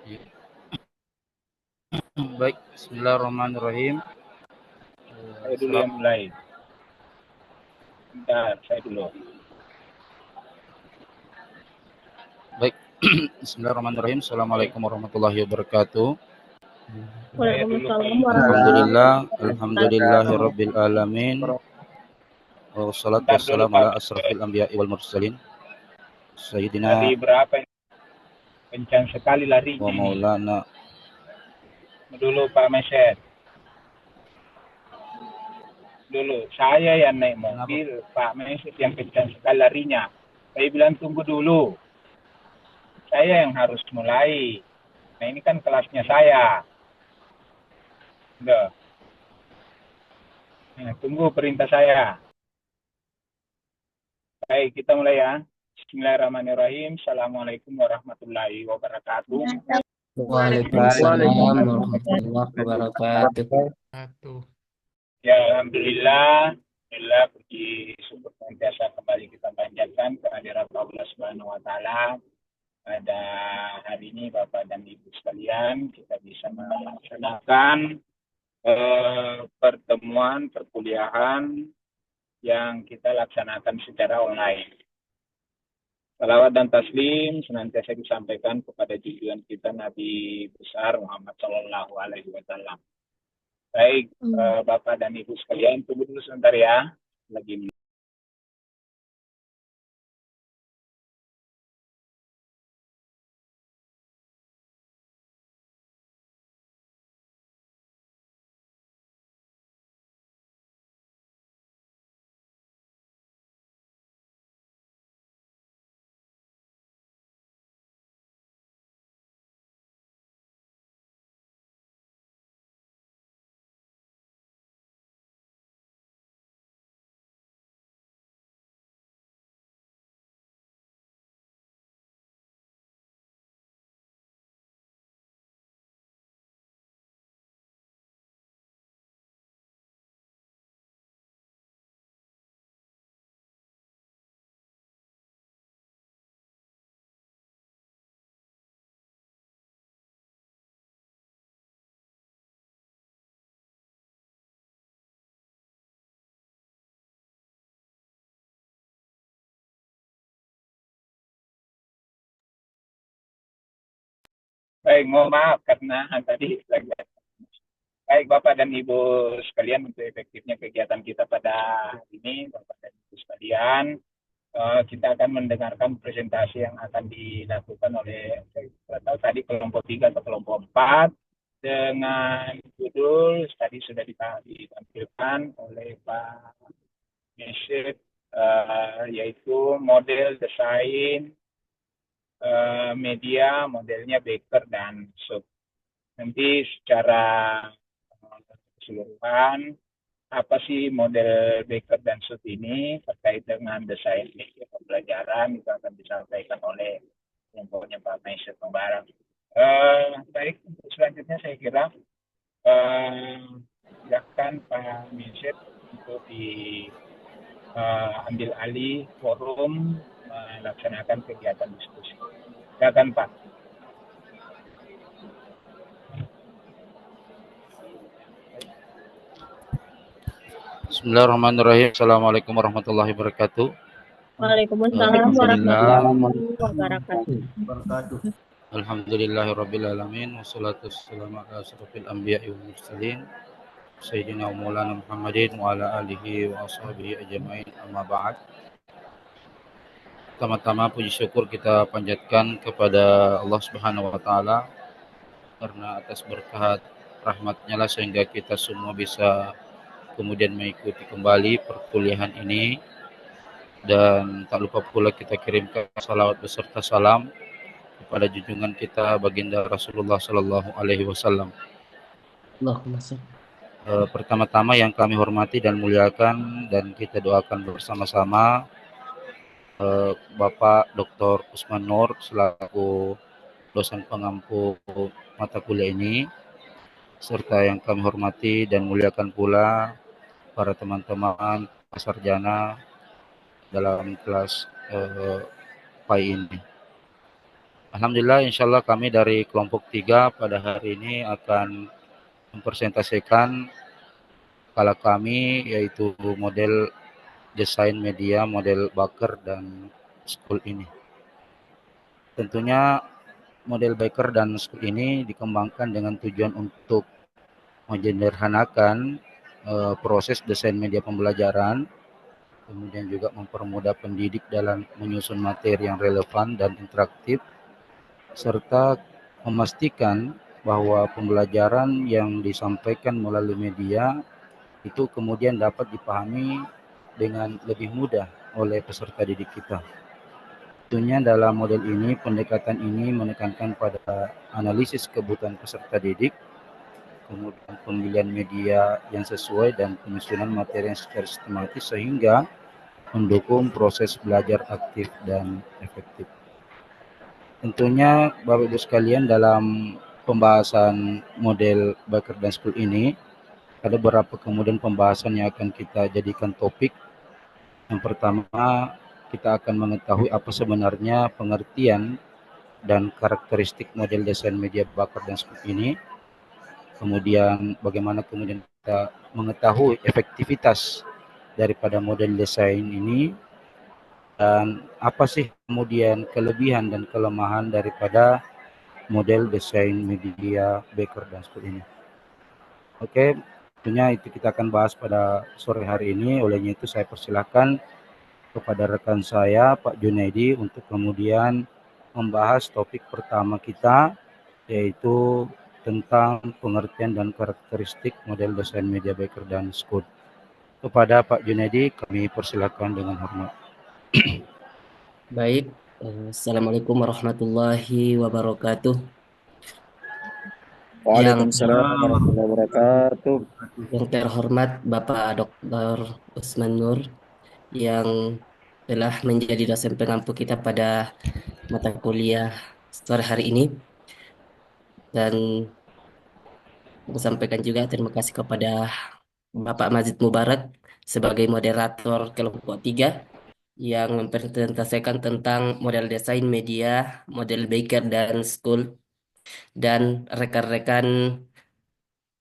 Ya. Baik, Bismillahirrahmanirrahim. Saya dulu yang mulai. Bentar, saya dulu. Baik, Bismillahirrahmanirrahim. Assalamualaikum warahmatullahi wabarakatuh. Saya dulu. Waalaikumsalam Alhamdulillah, warahmatullahi alhamdulillahirabbil alamin. Wassalatu Bentar dulu wassalamu ala Pak. asrafil anbiya'i wal mursalin. Sayyidina Tadi berapa ini? Kencang sekali larinya wa ini. maulana. Dulu Pak Meset. Dulu saya yang naik mobil, Pak Meset yang kencang sekali larinya. Saya bilang tunggu dulu. Saya yang harus mulai. Nah ini kan kelasnya saya. Udah. Nah, tunggu perintah saya. Baik, kita mulai ya. Bismillahirrahmanirrahim. Assalamualaikum warahmatullahi wabarakatuh. Waalaikumsalam warahmatullahi wabarakatuh. Ya, alhamdulillah. Alhamdulillah, puji syukur senantiasa kembali kita panjatkan kehadirat Allah Subhanahu wa taala. Pada hari ini Bapak dan Ibu sekalian, kita bisa melaksanakan pertemuan perkuliahan yang kita laksanakan secara online. Salawat dan taslim senantiasa disampaikan kepada junjungan kita Nabi besar Muhammad Sallallahu Alaihi Wasallam. Baik, Bapak dan Ibu sekalian, tunggu dulu sebentar ya. Lagi. Baik, mohon maaf karena tadi lagi. Baik, Bapak dan Ibu sekalian, untuk efektifnya kegiatan kita pada hari ini, Bapak dan Ibu sekalian, kita akan mendengarkan presentasi yang akan dilakukan oleh tadi kelompok 3 atau kelompok 4 dengan judul tadi sudah ditampilkan oleh Pak Mesit, yaitu model desain media, modelnya Baker dan Sub. Nanti secara keseluruhan apa sih model Baker dan Sub ini terkait dengan desain media pembelajaran itu akan disampaikan oleh kelompoknya Pak Mesit Pembarang. Baik, untuk selanjutnya saya kira silakan Pak Mesit untuk diambil alih forum melaksanakan kegiatan diskusi. Silakan Pak. Bismillahirrahmanirrahim. Assalamualaikum warahmatullahi wabarakatuh. Waalaikumsalam warahmatullahi wabarakatuh. Alhamdulillahirabbil alamin. Wassalatu wassalamu ala asrofil anbiya'i wal mursalin. Sayyidina Maulana Muhammadin wa ala alihi wa ashabihi ajma'in, amma ba'd. Pertama-tama puji syukur kita panjatkan kepada Allah Subhanahu wa taala karena atas berkat rahmatnya lah sehingga kita semua bisa kemudian mengikuti kembali perkuliahan ini, dan tak lupa pula kita kirimkan salawat beserta salam kepada junjungan kita baginda Rasulullah Sallallahu Alaihi Wasallam. Pertama-tama yang kami hormati dan muliakan dan kita doakan bersama-sama Bapak Dr. Usman Nur selaku dosen pengampu mata kuliah ini, serta yang kami hormati dan muliakan pula para teman-teman sarjana dalam kelas PAI ini. Alhamdulillah, insya Allah kami dari kelompok 3 pada hari ini akan mempresentasikan skala kami, yaitu model desain media, model Baker dan School ini. Tentunya model Baker dan School ini dikembangkan dengan tujuan untuk menyederhanakan proses desain media pembelajaran, kemudian juga mempermudah pendidik dalam menyusun materi yang relevan dan interaktif, serta memastikan bahwa pembelajaran yang disampaikan melalui media itu kemudian dapat dipahami dengan lebih mudah oleh peserta didik kita. Tentunya dalam model ini, pendekatan ini menekankan pada analisis kebutuhan peserta didik, kemudian pemilihan media yang sesuai dan penyusunan materi yang secara sistematis sehingga mendukung proses belajar aktif dan efektif. Tentunya Bapak Ibu sekalian, dalam pembahasan model Baker dan School ini ada beberapa kemudian pembahasan yang akan kita jadikan topik. Yang pertama, kita akan mengetahui apa sebenarnya pengertian dan karakteristik model desain media Baker dan School ini. Kemudian bagaimana kemudian kita mengetahui efektivitas daripada model desain ini, dan apa sih kemudian kelebihan dan kelemahan daripada model desain media Baker dan School ini. Oke, tentunya itu kita akan bahas pada sore hari ini. Olehnya itu saya persilahkan kepada rekan saya Pak Junaidi untuk kemudian membahas topik pertama kita, yaitu tentang pengertian dan karakteristik model desain media Baker dan School. Kepada Pak Junaidi kami persilakan dengan hormat. Baik, Assalamualaikum warahmatullahi wabarakatuh. Waalaikumsalam warahmatullahi wabarakatuh. Yang terhormat Bapak Dr. Usman Nur yang telah menjadi dosen pengampu kita pada mata kuliah sore hari ini, dan sampaikan juga terima kasih kepada Bapak Mazid Mubarak sebagai moderator kelompok 3 yang mempresentasikan tentang model desain media, model Baker dan School, dan rekan-rekan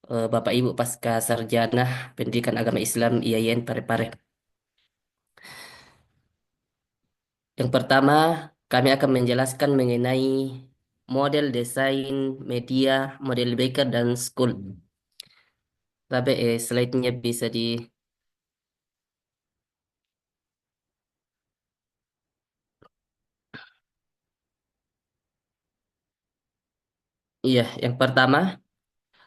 Bapak Ibu Pasca Sarjana Pendidikan Agama Islam IAIN Parepare. Yang pertama, kami akan menjelaskan mengenai model desain media, model Baker dan School. Tapi slide-nya bisa di... Iya, yang pertama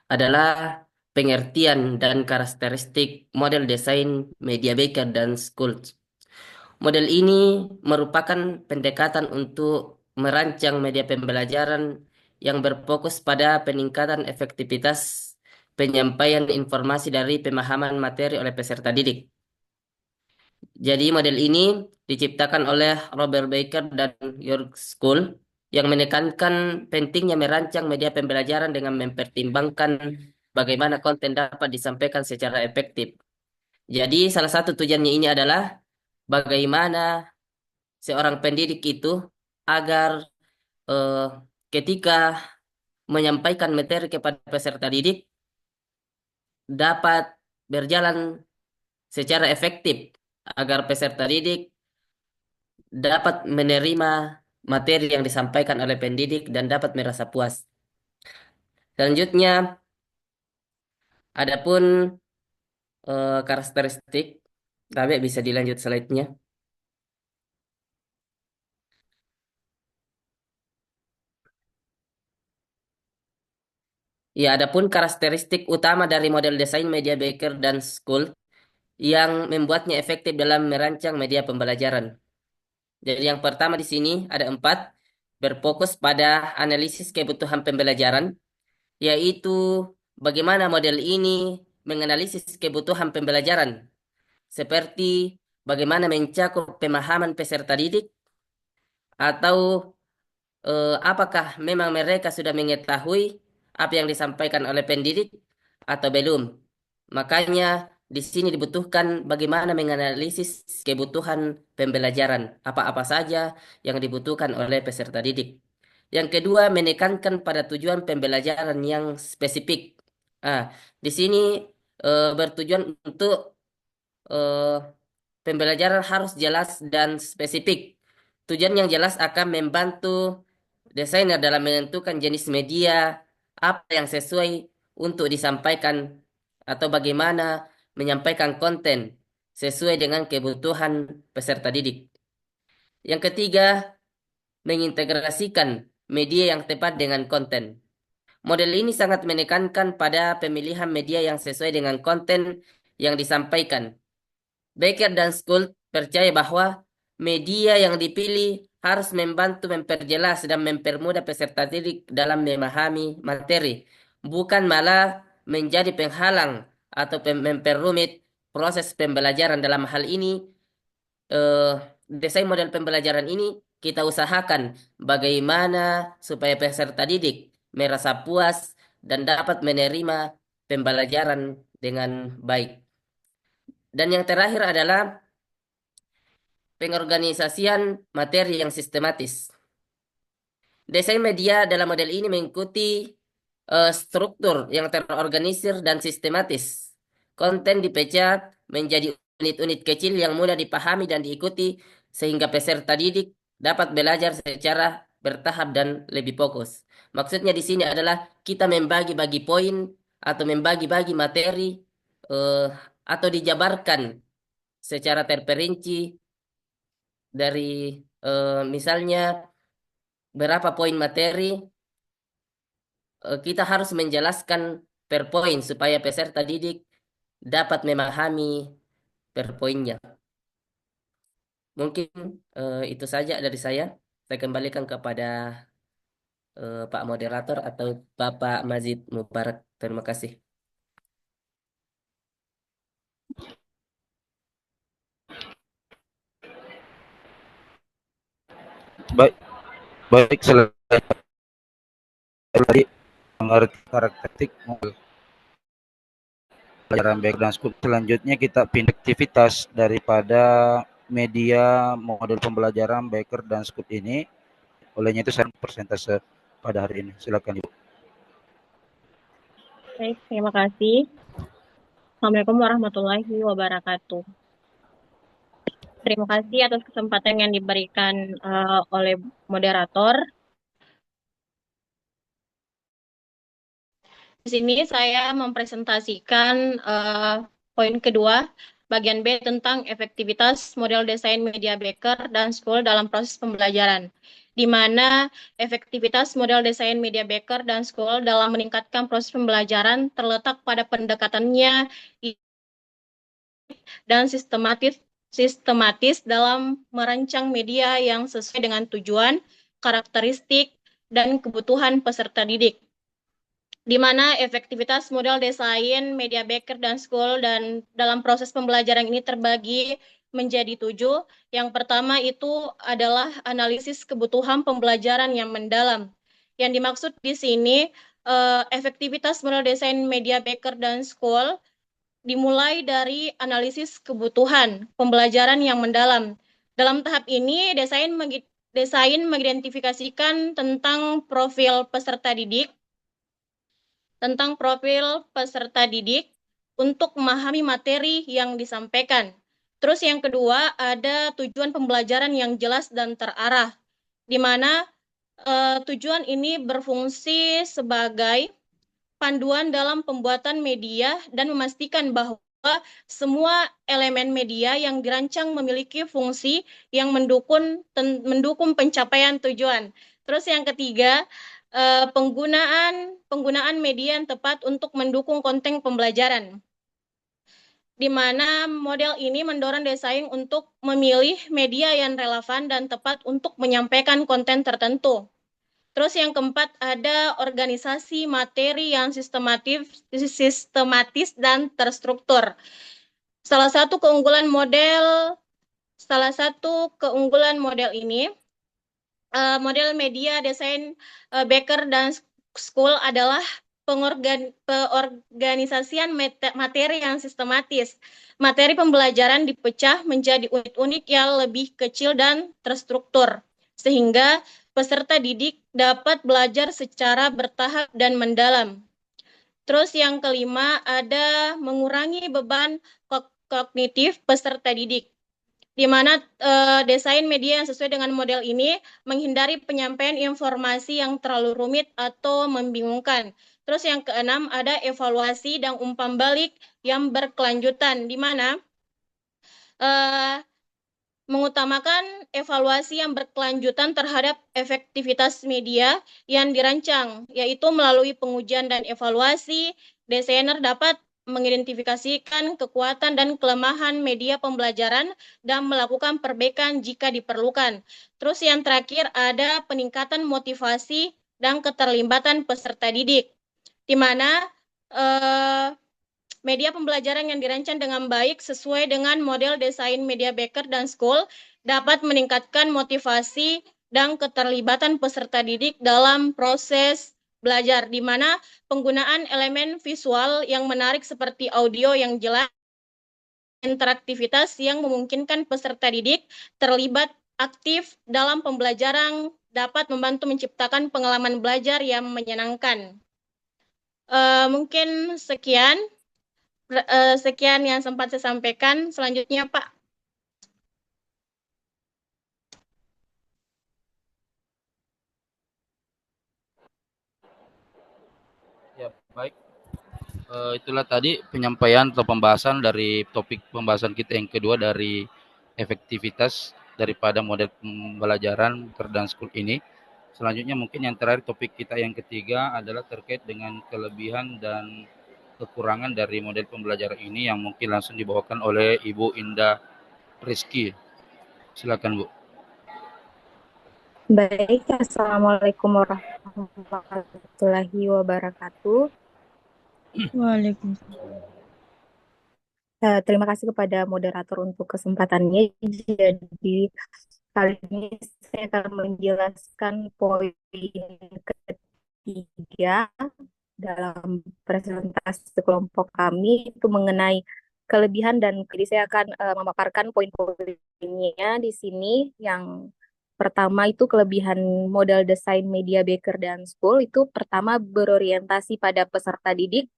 adalah pengertian dan karakteristik model desain media Baker dan School. Model ini merupakan pendekatan untuk merancang media pembelajaran yang berfokus pada peningkatan efektivitas penyampaian informasi dari pemahaman materi oleh peserta didik. Jadi model ini diciptakan oleh Robert Baker dan York School yang menekankan pentingnya merancang media pembelajaran dengan mempertimbangkan bagaimana konten dapat disampaikan secara efektif. Jadi salah satu tujuannya ini adalah bagaimana seorang pendidik itu agar eh, ketika menyampaikan materi kepada peserta didik dapat berjalan secara efektif agar peserta didik dapat menerima materi yang disampaikan oleh pendidik dan dapat merasa puas. Selanjutnya, adapun karakteristik, tapi bisa dilanjut slide-nya. Ya, adapun karakteristik utama dari model desain media Baker dan School yang membuatnya efektif dalam merancang media pembelajaran. Jadi yang pertama di sini ada 4, berfokus pada analisis kebutuhan pembelajaran, yaitu bagaimana model ini menganalisis kebutuhan pembelajaran, seperti bagaimana mencakup pemahaman peserta didik, atau apakah memang mereka sudah mengetahui apa yang disampaikan oleh pendidik atau belum. Makanya di sini dibutuhkan bagaimana menganalisis kebutuhan pembelajaran, apa-apa saja yang dibutuhkan oleh peserta didik. Yang kedua, menekankan pada tujuan pembelajaran yang spesifik. Di sini bertujuan untuk eh, pembelajaran harus jelas dan spesifik. Tujuan yang jelas akan membantu desainer dalam menentukan jenis media apa yang sesuai untuk disampaikan atau bagaimana menyampaikan konten sesuai dengan kebutuhan peserta didik. Yang ketiga, mengintegrasikan media yang tepat dengan konten. Model ini sangat menekankan pada pemilihan media yang sesuai dengan konten yang disampaikan. Becker dan School percaya bahwa media yang dipilih harus membantu memperjelas dan mempermudah peserta didik dalam memahami materi, bukan malah menjadi penghalang atau memperrumit proses pembelajaran. Dalam hal ini, desain model pembelajaran ini kita usahakan bagaimana supaya peserta didik merasa puas dan dapat menerima pembelajaran dengan baik. Dan yang terakhir adalah pengorganisasian materi yang sistematis. Desain media dalam model ini mengikuti struktur yang terorganisir dan sistematis. Konten dipecah menjadi unit-unit kecil yang mudah dipahami dan diikuti sehingga peserta didik dapat belajar secara bertahap dan lebih fokus. Maksudnya di sini adalah kita membagi-bagi poin atau membagi-bagi materi eh, atau dijabarkan secara terperinci dari misalnya berapa poin materi, kita harus menjelaskan per poin supaya peserta didik dapat memahami per poinnya. Mungkin itu saja dari saya. Saya kembalikan kepada Pak Moderator atau Bapak Mazid Mubarak. Terima kasih. Baik, baik selain tadi mengerti karakteristik pelajaran background school. Selanjutnya kita pindah aktivitas daripada media model pembelajaran Baker dan Scoop ini. Olehnya itu saya persentase pada hari ini. Silakan Ibu. Baik, terima kasih. Assalamualaikum warahmatullahi wabarakatuh. Terima kasih atas kesempatan yang diberikan oleh moderator. Di sini saya mempresentasikan poin kedua, bagian B tentang efektivitas model desain media Baker dan School dalam proses pembelajaran, di mana efektivitas model desain media Baker dan School dalam meningkatkan proses pembelajaran terletak pada pendekatannya dan sistematis dalam merancang media yang sesuai dengan tujuan, karakteristik, dan kebutuhan peserta didik. Di mana efektivitas model desain media Baker dan School dan dalam proses pembelajaran ini terbagi menjadi 7. Yang pertama itu adalah analisis kebutuhan pembelajaran yang mendalam. Yang dimaksud di sini efektivitas model desain media Baker dan School dimulai dari analisis kebutuhan pembelajaran yang mendalam. Dalam tahap ini, desain mengidentifikasikan tentang profil peserta didik untuk memahami materi yang disampaikan. Terus yang kedua, ada tujuan pembelajaran yang jelas dan terarah, di mana tujuan ini berfungsi sebagai panduan dalam pembuatan media dan memastikan bahwa semua elemen media yang dirancang memiliki fungsi yang mendukung pencapaian tujuan. Terus yang ketiga, penggunaan media yang tepat untuk mendukung konten pembelajaran, di mana model ini mendorong desain untuk memilih media yang relevan dan tepat untuk menyampaikan konten tertentu. Terus yang keempat, ada organisasi materi yang sistematis dan terstruktur. Salah satu keunggulan model ini, model media desain Baker dan School adalah pengorganisasian materi yang sistematis. Materi pembelajaran dipecah menjadi unit-unit yang lebih kecil dan terstruktur, sehingga peserta didik dapat belajar secara bertahap dan mendalam. Terus yang kelima ada mengurangi beban kognitif peserta didik, di mana desain media yang sesuai dengan model ini menghindari penyampaian informasi yang terlalu rumit atau membingungkan. Terus yang keenam ada evaluasi dan umpan balik yang berkelanjutan, di mana mengutamakan evaluasi yang berkelanjutan terhadap efektivitas media yang dirancang, yaitu melalui pengujian dan evaluasi, desainer dapat mengidentifikasikan kekuatan dan kelemahan media pembelajaran dan melakukan perbaikan jika diperlukan. Terus yang terakhir ada peningkatan motivasi dan keterlibatan peserta didik, di mana media pembelajaran yang dirancang dengan baik sesuai dengan model desain media Becker dan School dapat meningkatkan motivasi dan keterlibatan peserta didik dalam proses belajar, di mana penggunaan elemen visual yang menarik seperti audio yang jelas, interaktivitas yang memungkinkan peserta didik terlibat aktif dalam pembelajaran dapat membantu menciptakan pengalaman belajar yang menyenangkan. Mungkin sekian yang sempat saya sampaikan. Selanjutnya, Pak. Ya, baik. Itulah tadi penyampaian atau pembahasan dari topik pembahasan kita yang kedua dari efektivitas daripada model pembelajaran Becker dan School ini. Selanjutnya mungkin yang terakhir topik kita yang ketiga adalah terkait dengan kelebihan dan kekurangan dari model pembelajaran ini yang mungkin langsung dibawakan oleh Ibu Indah Rizky. Silakan, Bu. Baik, Assalamualaikum warahmatullahi wabarakatuh. Waalaikumsalam. Terima kasih kepada moderator untuk kesempatannya. Jadi kali ini saya akan menjelaskan poin ketiga dalam presentasi kelompok kami itu mengenai kelebihan dan jadi saya akan memaparkan poin-poinnya di sini. Yang pertama itu kelebihan model desain media Becker dan School itu pertama berorientasi pada peserta didik,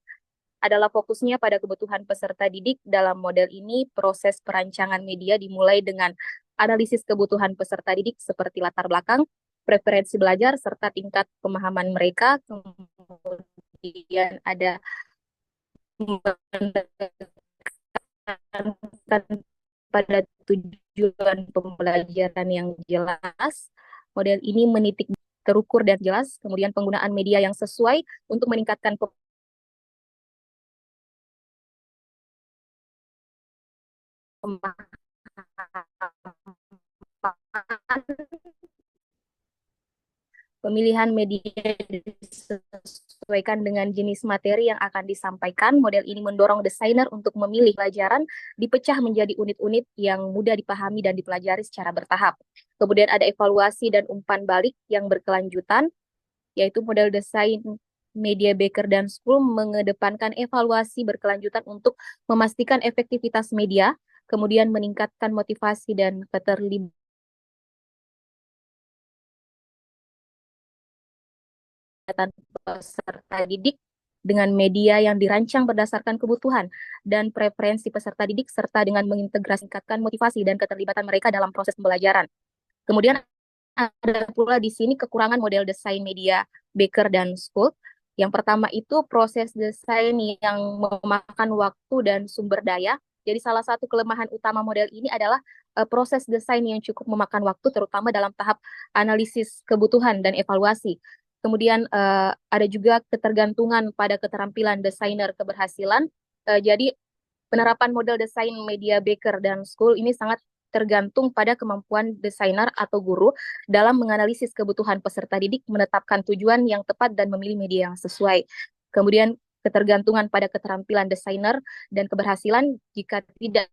adalah fokusnya pada kebutuhan peserta didik. Dalam model ini proses perancangan media dimulai dengan analisis kebutuhan peserta didik seperti latar belakang, preferensi belajar, serta tingkat pemahaman mereka. Kemudian ada pada tujuan pembelajaran yang jelas. Model ini menitik terukur dan jelas, kemudian penggunaan media yang sesuai untuk meningkatkan pemilihan media disesuaikan dengan jenis materi yang akan disampaikan. Model ini mendorong desainer untuk memilih pelajaran dipecah menjadi unit-unit yang mudah dipahami dan dipelajari secara bertahap. Kemudian ada evaluasi dan umpan balik yang berkelanjutan, yaitu model desain media Becker dan School mengedepankan evaluasi berkelanjutan untuk memastikan efektivitas media, kemudian meningkatkan motivasi dan keterlibatan peserta didik dengan media yang dirancang berdasarkan kebutuhan dan preferensi peserta didik, serta dengan mengintegrasikan motivasi dan keterlibatan mereka dalam proses pembelajaran. Kemudian ada pula di sini kekurangan model desain media Becker dan School. Yang pertama itu proses desain yang memakan waktu dan sumber daya. Jadi salah satu kelemahan utama model ini adalah proses desain yang cukup memakan waktu, terutama dalam tahap analisis kebutuhan dan evaluasi. Kemudian ada juga ketergantungan pada keterampilan desainer keberhasilan. Jadi penerapan model desain media Becker dan School ini sangat tergantung pada kemampuan desainer atau guru dalam menganalisis kebutuhan peserta didik, menetapkan tujuan yang tepat, dan memilih media yang sesuai. Kemudian ketergantungan pada keterampilan desainer dan keberhasilan jika tidak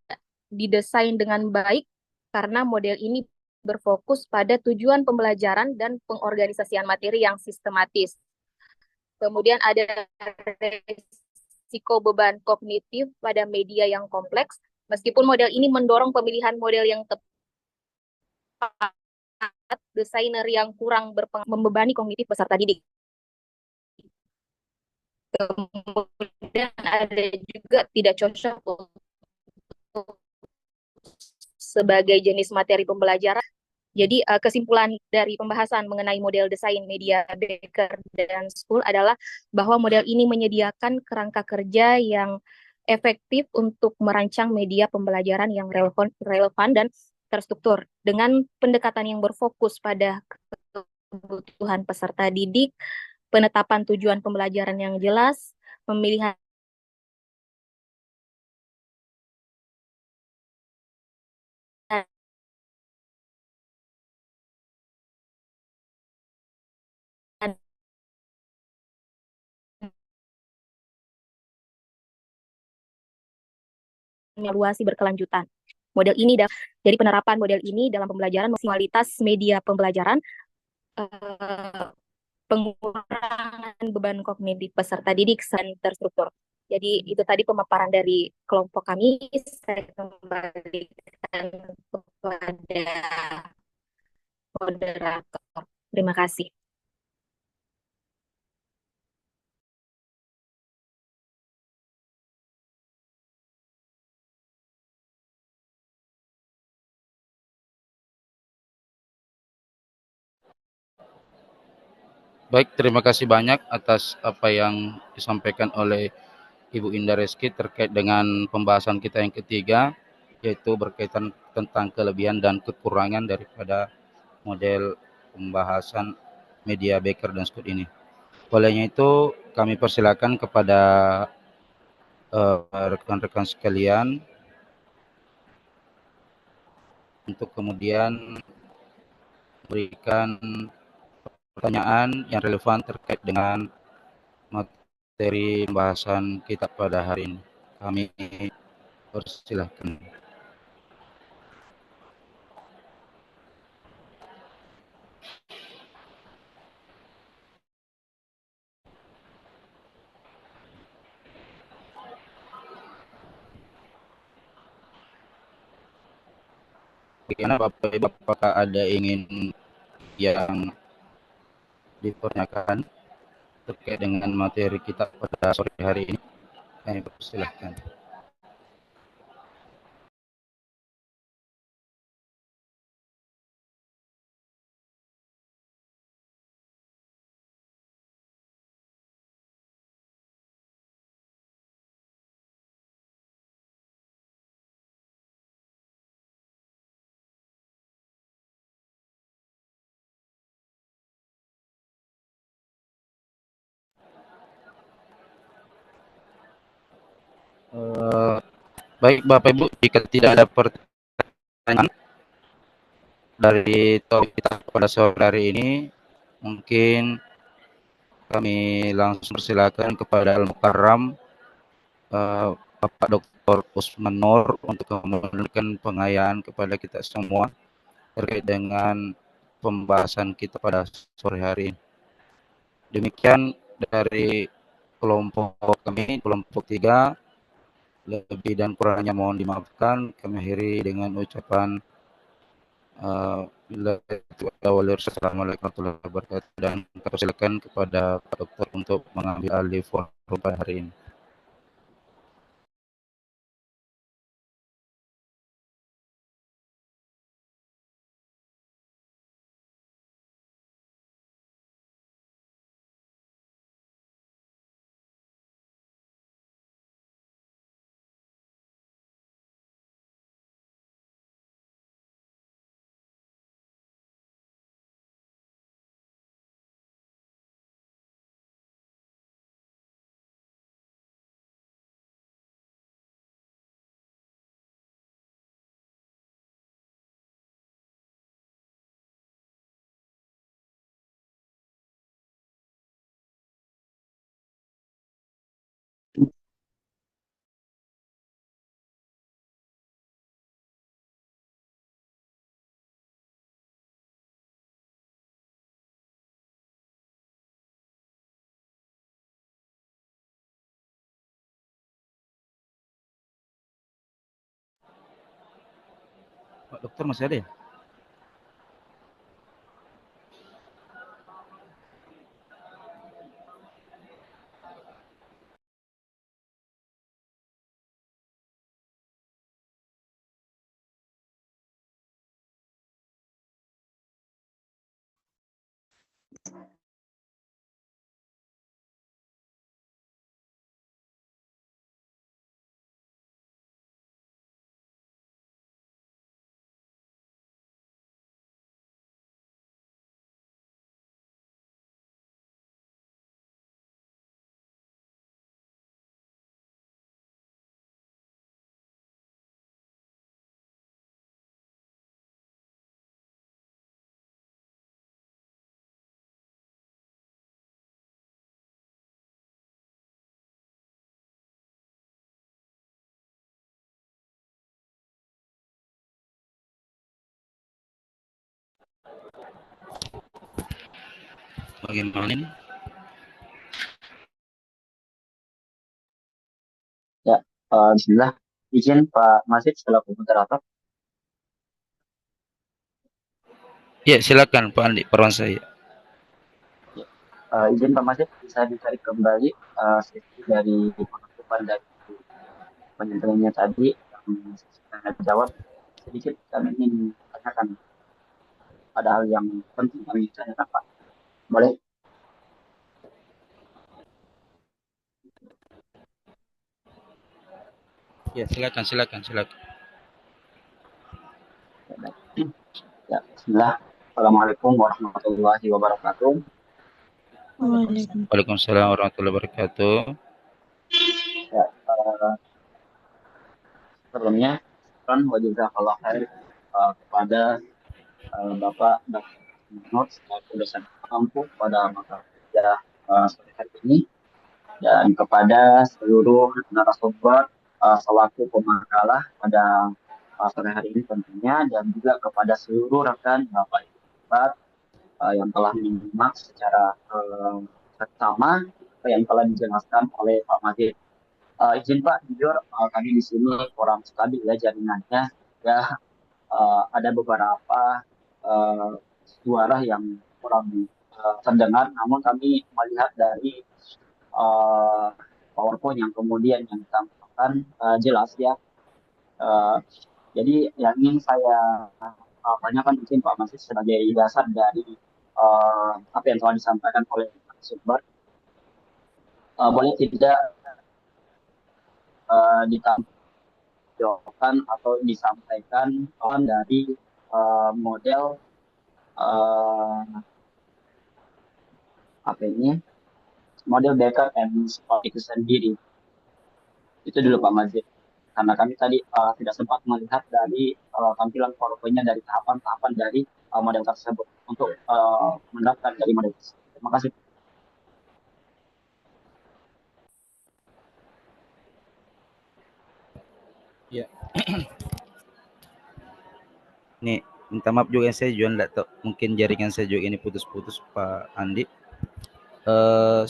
didesain dengan baik, karena model ini berfokus pada tujuan pembelajaran dan pengorganisasian materi yang sistematis. Kemudian ada risiko beban kognitif pada media yang kompleks. Meskipun model ini mendorong pemilihan model yang tepat desainer yang kurang membebani kognitif peserta didik. Kemudian ada juga tidak cocok untuk sebagai jenis materi pembelajaran. Jadi kesimpulan dari pembahasan mengenai model desain media Becker dan School adalah bahwa model ini menyediakan kerangka kerja yang efektif untuk merancang media pembelajaran yang relevan dan terstruktur dengan pendekatan yang berfokus pada kebutuhan peserta didik, penetapan tujuan pembelajaran yang jelas, pemilihan evaluasi berkelanjutan. Model ini dari penerapan model ini dalam pembelajaran maksimalilitas media pembelajaran, pengurangan beban kognitif peserta didik dan terstruktur. Jadi itu tadi pemaparan dari kelompok kami. Saya kembalikan kepada moderator. Terima kasih. Baik, terima kasih banyak atas apa yang disampaikan oleh Ibu Indah Reski terkait dengan pembahasan kita yang ketiga, yaitu berkaitan tentang kelebihan dan kekurangan daripada model pembahasan media Becker dan Scott ini. Olehnya itu, kami persilakan kepada rekan-rekan sekalian untuk kemudian memberikan pertanyaan yang relevan terkait dengan materi pembahasan kita pada hari ini. Kami persilahkan. Bagaimana Bapak Ibu, apakah ada ingin yang dipertanyakan terkait dengan materi kita pada sore hari ini? Kami persilahkan. Baik Bapak Ibu, jika tidak ada pertanyaan dari topik kita pada sore hari ini, mungkin kami langsung persilakan kepada Al-Mukarram Bapak Dr. Usman Nur untuk memberikan pengayaan kepada kita semua terkait dengan pembahasan kita pada sore hari ini. Demikian dari kelompok kami, kelompok 3. Lebih dan kurangnya mohon dimaafkan. Kami akhiri dengan ucapan Assalamualaikum warahmatullahi wabarakatuh, dan kita persilakan kepada Pak Dokter untuk mengambil alih forum pada hari ini. Pak Dokter masih ada ya? Bagaimana ini? Ya, Bismillah. Izin Pak Masih selaku moderator. Ya, silakan Pak Andi Parwansa. Ya. Ya. Izin Pak Masih bisa ditarik kembali sesi dari penutupan dari penyampaiannya tadi yang saya jawab. Sedikit kami ingin tanyakan, ada hal yang penting kami tanyakan Pak. Boleh? Ya, silakan. Ya, baik. Ya, Bismillah. Assalamualaikum warahmatullahi wabarakatuh. Waalaikumsalam warahmatullahi wabarakatuh. Ya, sebelumnya, kan wajib kalau khair kepada Bapak Dr. Nur selaku dosen pengampu pada mata kuliah sore hari ini, dan kepada seluruh narasumber selaku pemakalah pada sore hari ini tentunya, dan juga kepada seluruh rekan Bapak Ibu yang telah menyimak secara seksama apa yang telah dijelaskan oleh Pak Majid. Izin Pak, jujur kami di sini kurang stabil ya jaringannya, ya ada beberapa uh, suara yang kurang terdengar, namun kami melihat dari uh, PowerPoint yang kemudian yang ditampilkan jelas ya. Uh, jadi yang ingin saya tanyakan mungkin Pak Masih sebagai dasar dari apa yang telah disampaikan oleh Pak Sumber, boleh tidak ditampilkan atau disampaikan dari model uh, apa ini model Becker and Scott itu sendiri. Itu dulu Pak Mazid. Karena kami tadi tidak sempat melihat dari tampilan PowerPoint-nya dari tahapan-tahapan dari model tersebut untuk mendaftar dari model tersebut. Terima kasih. Ya. Nih, minta maaf juga saya juga enggak tahu, mungkin jaringan saya juga ini putus-putus Pak Andi.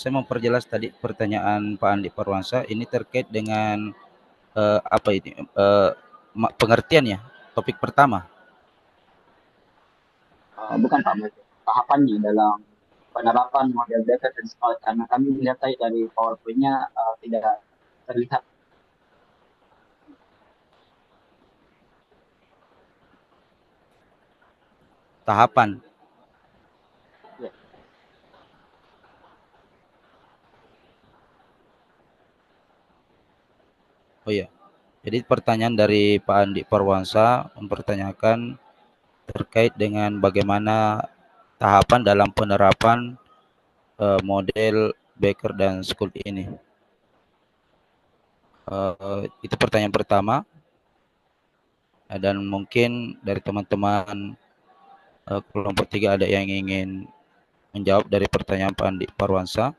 Saya mau perjelas tadi pertanyaan Pak Andi Parwansa ini terkait dengan apa ini pengertian ya topik pertama. Bukan Pak Mazid. Tahapannya dalam penerapan model Becker dan Scott, karena kami melihat tadi dari PowerPoint-nya tidak terlihat. Tahapan. Ya. Oh iya. Jadi pertanyaan dari Pak Andi Parwansa mempertanyakan terkait dengan bagaimana tahapan dalam penerapan model Becker dan School ini. Itu pertanyaan pertama. Dan mungkin dari teman-teman kelompok 3 ada yang ingin menjawab dari pertanyaan Pak Andi Parwansa.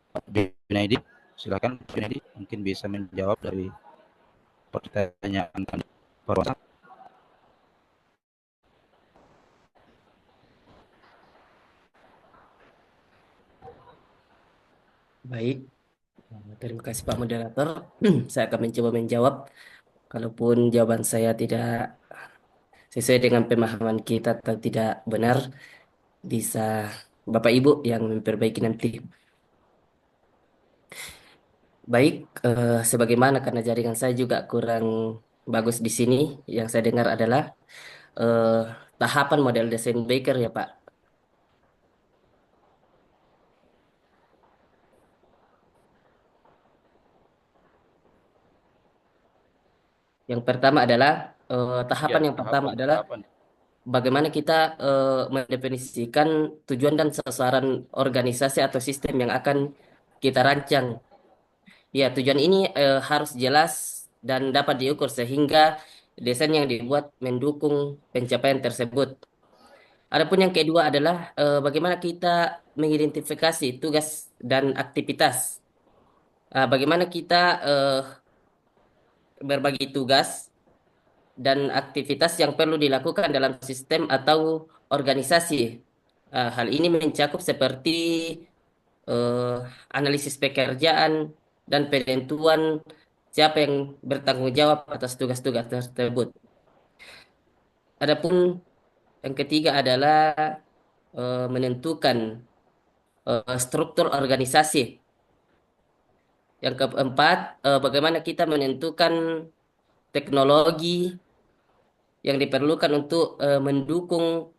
Pak Junaidi, silakan Pak Junaidi, mungkin bisa menjawab dari pertanyaan Pak Andi Parwansa. Baik, terima kasih Pak Moderator. Saya akan mencoba menjawab. Kalaupun jawaban saya tidak sesuai dengan pemahaman kita atau tidak benar, bisa Bapak Ibu yang memperbaiki nanti. Baik, sebagaimana karena jaringan saya juga kurang bagus di sini, yang saya dengar adalah eh, tahapan model desain Baker ya Pak. Yang pertama adalah tahapan Ya, yang pertama adalah tahapan. bagaimana kita mendefinisikan tujuan dan sasaran organisasi atau sistem yang akan kita rancang. Ya, tujuan ini harus jelas dan dapat diukur sehingga desain yang dibuat mendukung pencapaian tersebut. Adapun yang kedua adalah bagaimana kita mengidentifikasi tugas dan aktivitas. Bagaimana kita berbagi tugas dan aktivitas yang perlu dilakukan dalam sistem atau organisasi. Hal ini mencakup seperti eh, analisis pekerjaan dan penentuan siapa yang bertanggung jawab atas tugas-tugas tersebut. Adapun yang ketiga adalah menentukan struktur organisasi. Yang keempat, bagaimana kita menentukan teknologi yang diperlukan untuk mendukung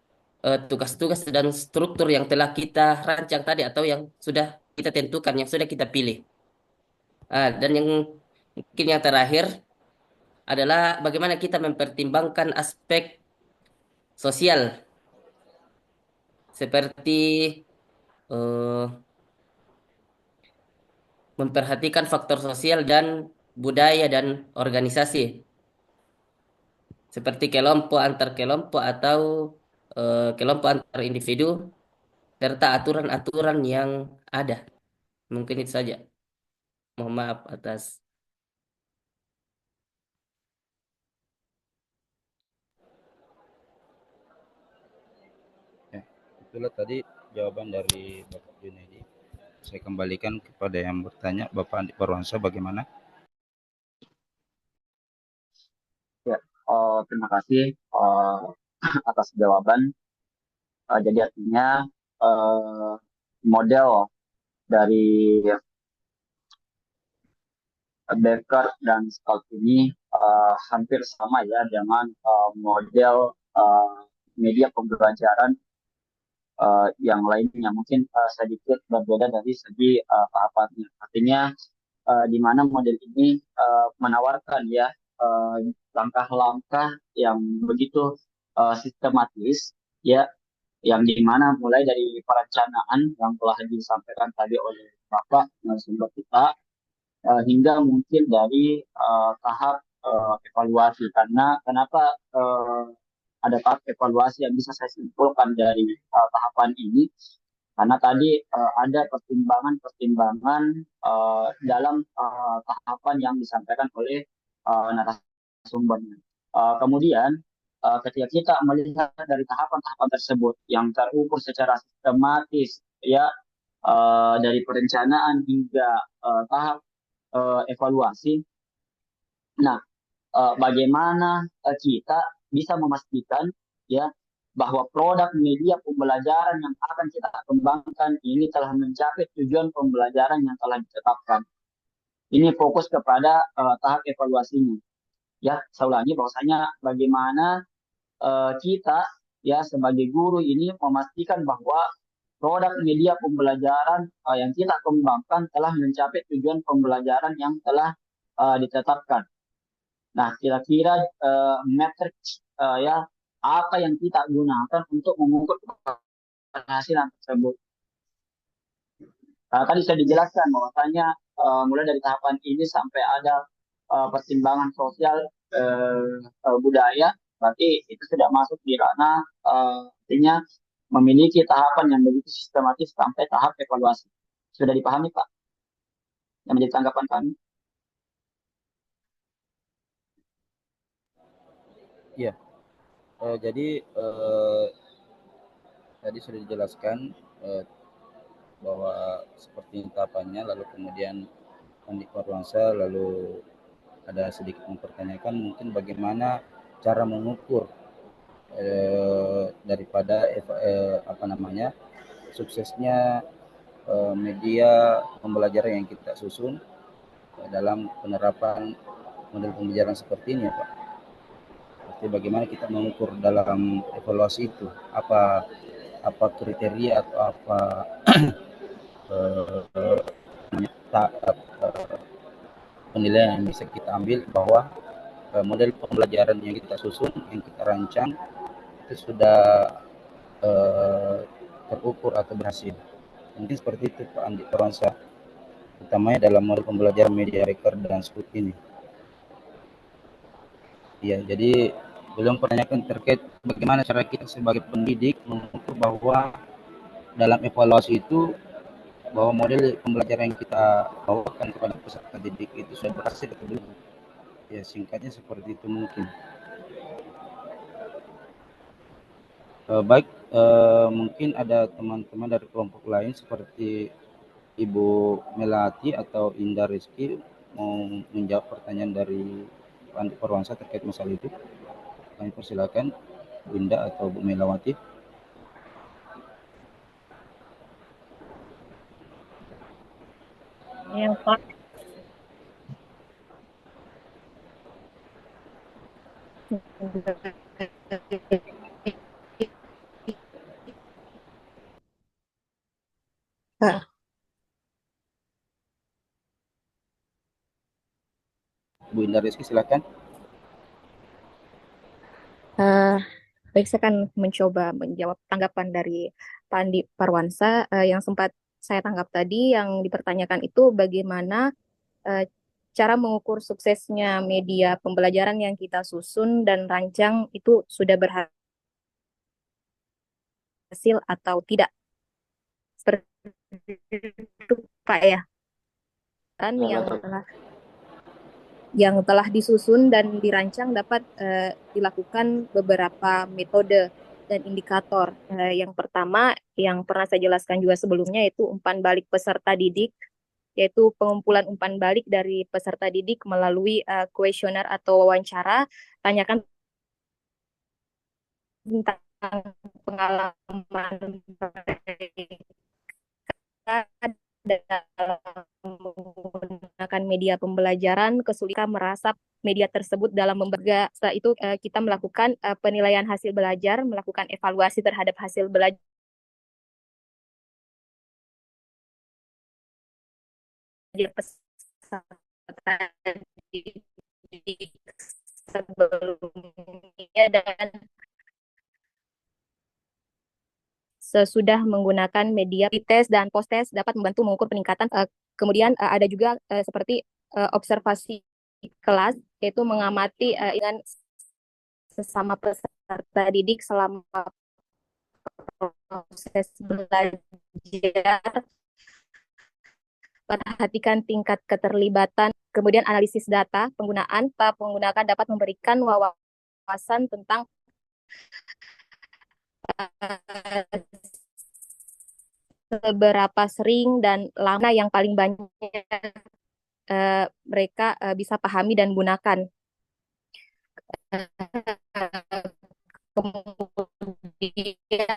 tugas-tugas dan struktur yang telah kita rancang tadi atau yang sudah kita tentukan, yang sudah kita pilih. Dan yang mungkin yang terakhir adalah bagaimana kita mempertimbangkan aspek sosial seperti eh, memperhatikan faktor sosial dan budaya dan organisasi seperti kelompok antar kelompok atau kelompok antar individu serta aturan-aturan yang ada. Mungkin itu saja. Mohon maaf atas. Ya, itulah tadi jawaban dari Bapak Junaidi. Saya kembalikan kepada yang bertanya, Bapak Andi Parwansa, bagaimana? Ya, terima kasih atas jawaban. Jadi artinya eh, model dari Becker dan Scout ini hampir sama ya dengan model media pembelajaran yang lainnya. Mungkin sedikit berbeda dari segi tahapannya. Artinya di mana model ini menawarkan ya langkah-langkah yang begitu sistematis ya, yang dimana mulai dari perencanaan yang telah disampaikan tadi oleh Bapak narasumber kita hingga mungkin dari tahap evaluasi. Karena kenapa ada tahap evaluasi yang bisa saya simpulkan dari tahapan ini? Karena tadi ada pertimbangan-pertimbangan dalam tahapan yang disampaikan oleh narasumbernya. Kemudian ketika kita melihat dari tahapan-tahapan tersebut yang terukur secara sistematis, ya dari perencanaan hingga tahap evaluasi. Nah, bagaimana kita bisa memastikan ya bahwa produk media pembelajaran yang akan kita kembangkan ini telah mencapai tujuan pembelajaran yang telah ditetapkan. Ini fokus kepada tahap evaluasinya. Ya, saya ulangi bahwasanya bagaimana kita ya sebagai guru ini memastikan bahwa produk media pembelajaran yang kita kembangkan telah mencapai tujuan pembelajaran yang telah ditetapkan. Nah, kira-kira metrik ya apa yang kita gunakan untuk mengukur keberhasilan tersebut. Tadi sudah dijelaskan bahwasanya mulai dari tahapan ini sampai ada pertimbangan sosial budaya, berarti itu sudah masuk di ranah artinya memiliki tahapan yang begitu sistematis sampai tahap evaluasi. Sudah dipahami, Pak? Yang menjadi tanggapan kami? Iya, jadi tadi sudah dijelaskan bahwa seperti tahapannya, lalu kemudian Andi Parwansa lalu ada sedikit mempertanyakan mungkin bagaimana cara mengukur daripada apa namanya suksesnya media pembelajaran yang kita susun dalam penerapan model pembelajaran seperti ini ya Pak. Jadi bagaimana kita mengukur dalam evaluasi itu, apa kriteria atau apa penilaian yang bisa kita ambil bahwa model pembelajaran yang kita susun, yang kita rancang itu sudah terukur atau berhasil. Mungkin seperti itu Pak Andi Perwansa, utamanya dalam model pembelajaran media record dan Scoot ini. Ya, jadi beliau pertanyakan terkait bagaimana cara kita sebagai pendidik mengukur bahwa dalam evaluasi itu bahwa model pembelajaran yang kita bawakan kepada peserta didik itu sudah berhasil atau belum. Ya, singkatnya seperti itu mungkin. Baik, mungkin ada teman-teman dari kelompok lain seperti Ibu Melati atau Indah Rizky mau menjawab pertanyaan dari Pak Andi Perwansa terkait masalah itu. Kami persilakan Bu Indah atau Bu Melawati. Ya, Pak. Bu Indah Rizky silakan. Baik, saya akan mencoba menjawab tanggapan dari Pak Andi Parwansa yang sempat saya tangkap tadi. Yang dipertanyakan itu bagaimana cara mengukur suksesnya media pembelajaran yang kita susun dan rancang itu sudah berhasil atau tidak. Seperti itu Pak ya. Kan Ya, yang betul. telah disusun dan dirancang dapat dilakukan beberapa metode dan indikator. Yang pertama, yang pernah saya jelaskan juga sebelumnya, yaitu umpan balik peserta didik, yaitu pengumpulan umpan balik dari peserta didik melalui kuesioner atau wawancara, tanyakan tentang pengalaman mereka dalam menggunakan media pembelajaran, kesulitan merasap media tersebut dalam membaca. Setelah itu kita melakukan penilaian hasil belajar, melakukan evaluasi terhadap hasil belajar peserta didik sebelumnya dan sesudah menggunakan media tes dan post tes dapat membantu mengukur peningkatan. Kemudian ada juga seperti observasi kelas, yaitu mengamati dengan sesama peserta didik selama proses belajar, perhatikan tingkat keterlibatan, kemudian analisis data penggunaan. Penggunaan dapat memberikan wawasan tentang seberapa sering dan lama yang paling banyak mereka bisa pahami dan gunakan. Kemudian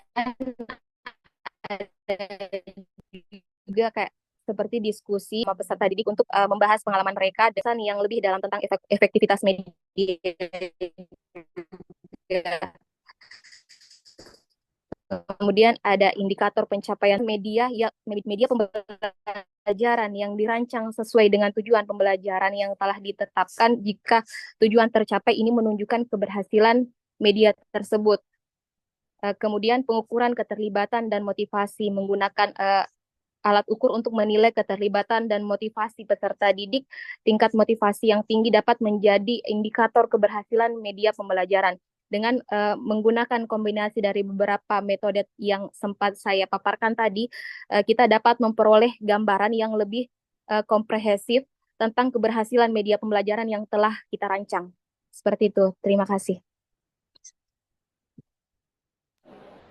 juga kayak seperti diskusi sama peserta didik untuk membahas pengalaman mereka dan yang lebih dalam tentang efektivitas media. Kemudian ada indikator pencapaian media pembelajaran yang dirancang sesuai dengan tujuan pembelajaran yang telah ditetapkan. Jika tujuan tercapai, ini menunjukkan keberhasilan media tersebut. Kemudian pengukuran keterlibatan dan motivasi menggunakan alat ukur untuk menilai keterlibatan dan motivasi peserta didik. Tingkat motivasi yang tinggi dapat menjadi indikator keberhasilan media pembelajaran. Dengan menggunakan kombinasi dari beberapa metode yang sempat saya paparkan tadi, kita dapat memperoleh gambaran yang lebih komprehensif tentang keberhasilan media pembelajaran yang telah kita rancang. Seperti itu. Terima kasih.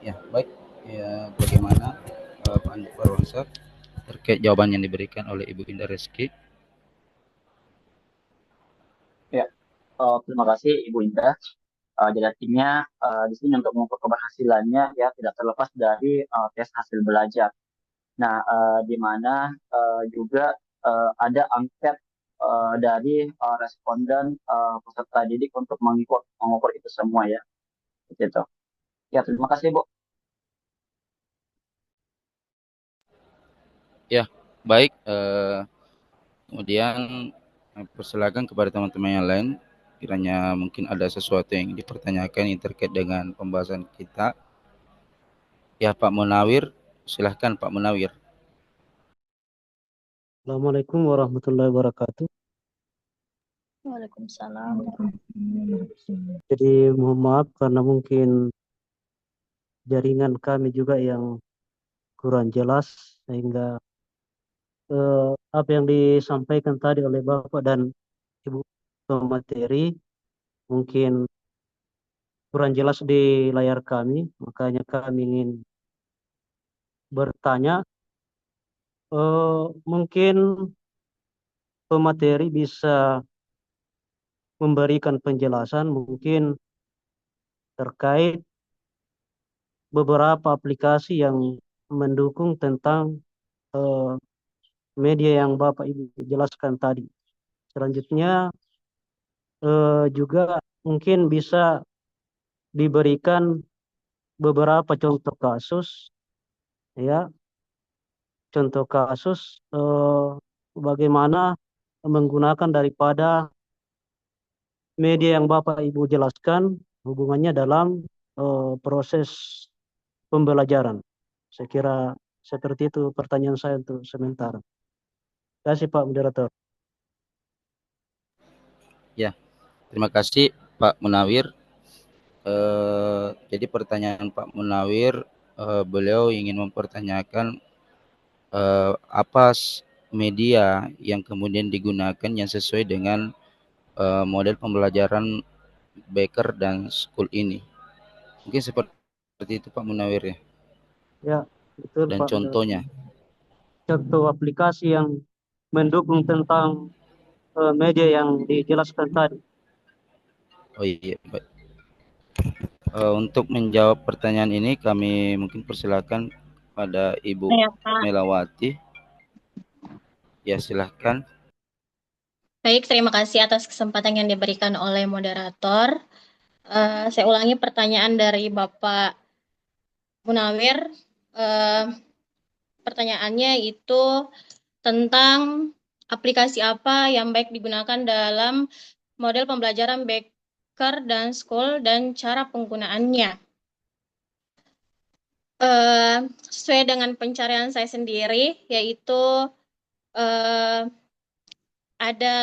Ya, baik. Ya, bagaimana Pak Andi Perwansa terkait jawaban yang diberikan oleh Ibu Indah Rizky? Ya, terima kasih Ibu Indah. Jadi artinya di sini untuk mengukur keberhasilannya ya tidak terlepas dari tes hasil belajar. Nah, di mana juga ada angket dari responden peserta didik untuk mengukur itu semua ya. Gitu. Ya, terima kasih Bu. Ya, baik. Kemudian persilakan kepada teman-teman yang lain Kiranya mungkin ada sesuatu yang dipertanyakan yang terkait dengan pembahasan kita. Ya, Pak Munawir, silahkan Pak Munawir. Assalamualaikum warahmatullahi wabarakatuh. Waalaikumsalam. Jadi mohon maaf karena mungkin jaringan kami juga yang kurang jelas sehingga apa yang disampaikan tadi oleh Bapak dan Ibu pemateri mungkin kurang jelas di layar kami, makanya kami ingin bertanya. Mungkin pemateri bisa memberikan penjelasan mungkin terkait beberapa aplikasi yang mendukung tentang eh, media yang Bapak Ibu jelaskan tadi. Selanjutnya juga mungkin bisa diberikan beberapa contoh kasus, ya, contoh kasus bagaimana menggunakan daripada media yang Bapak Ibu jelaskan hubungannya dalam proses pembelajaran. Saya kira seperti itu pertanyaan saya untuk sementara. Terima kasih Pak Moderator. Ya, terima kasih Pak Munawir. Jadi pertanyaan Pak Munawir, beliau ingin mempertanyakan apa media yang kemudian digunakan yang sesuai dengan model pembelajaran Baker dan School ini. Mungkin seperti itu Pak Munawir ya. Ya, betul Dan Pak. contohnya. Contoh aplikasi yang mendukung tentang media yang dijelaskan tadi. Oh iya, baik. Untuk menjawab pertanyaan ini kami mungkin persilakan pada Ibu Ya, Pak. Melawati. Ya, silahkan. Baik, terima kasih atas kesempatan yang diberikan oleh moderator. Saya ulangi pertanyaan dari Bapak Munawir. Pertanyaannya itu tentang aplikasi apa yang baik digunakan dalam model pembelajaran Baker dan School dan cara penggunaannya. Sesuai dengan pencarian saya sendiri, yaitu ada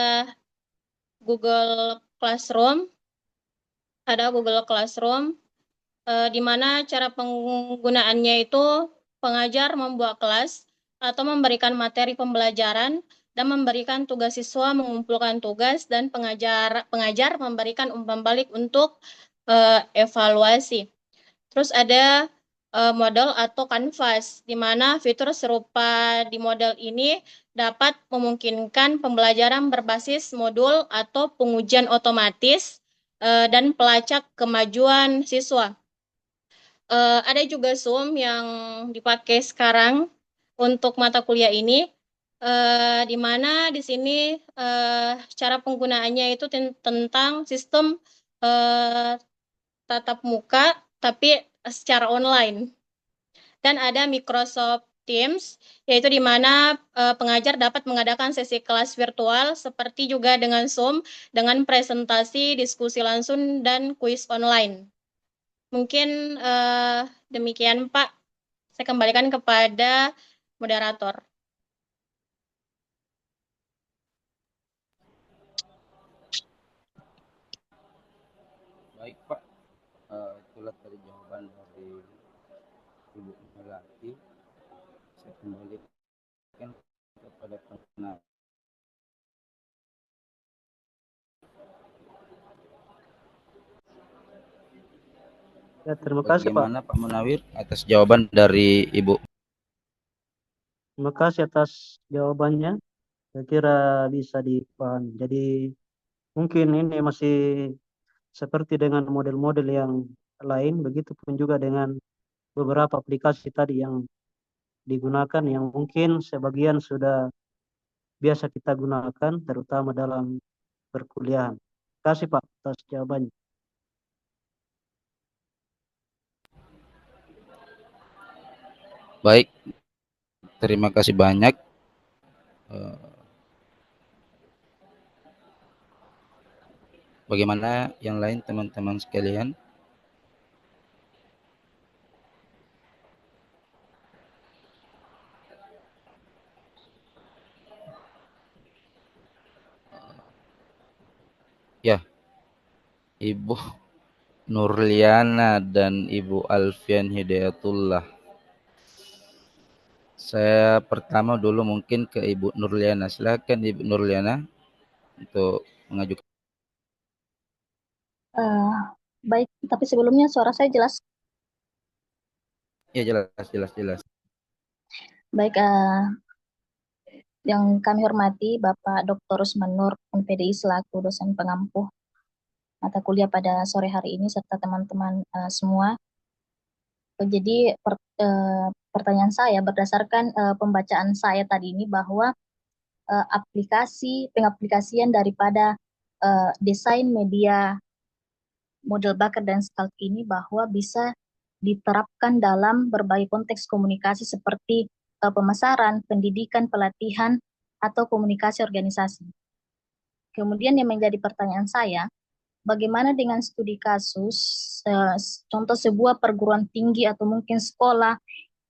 Google Classroom, di mana cara penggunaannya itu pengajar membuat kelas atau memberikan materi pembelajaran dan memberikan tugas siswa mengumpulkan tugas dan pengajar memberikan umpan balik untuk evaluasi. Terus ada model atau kanvas, di mana fitur serupa di model ini dapat memungkinkan pembelajaran berbasis modul atau pengujian otomatis dan pelacak kemajuan siswa. Ada juga Zoom yang dipakai sekarang untuk mata kuliah ini, di mana di sini cara penggunaannya itu tentang sistem tatap muka, tapi secara online. Dan ada Microsoft Teams, yaitu di mana pengajar dapat mengadakan sesi kelas virtual, seperti juga dengan Zoom, dengan presentasi, diskusi langsung, dan kuis online. Mungkin demikian Pak. Saya kembalikan kepada moderator. Baik Pak, itulah tadi jawaban dari Ibu Melati. Saya kembalikan kepada penanya. Ya, terima kasih Pak. Bagaimana Pak Munawir atas jawaban dari Ibu? Terima kasih atas jawabannya. Saya kira bisa dipahami. Jadi mungkin ini masih seperti dengan model-model yang lain, begitupun juga dengan beberapa aplikasi tadi yang digunakan yang mungkin sebagian sudah biasa kita gunakan, terutama dalam perkuliahan. Terima kasih Pak atas jawabannya. Baik, terima kasih banyak. Bagaimana yang lain teman-teman sekalian? Ya, Ibu Nurliana dan Ibu Alfian Hidayatullah. Saya pertama dulu mungkin ke Ibu Nurliana. Silakan Ibu Nurliana untuk mengajukan. Baik, tapi sebelumnya suara saya jelas. Ya, jelas. Baik, yang kami hormati Bapak Dr. Rusman Nur, MPDI selaku dosen pengampu mata kuliah pada sore hari ini serta teman-teman semua. Jadi pertanyaan saya berdasarkan pembacaan saya tadi ini bahwa pengaplikasian daripada desain media model Baker dan Scalp ini bahwa bisa diterapkan dalam berbagai konteks komunikasi seperti pemasaran, pendidikan, pelatihan, atau komunikasi organisasi. Kemudian yang menjadi pertanyaan saya, bagaimana dengan studi kasus, contoh sebuah perguruan tinggi atau mungkin sekolah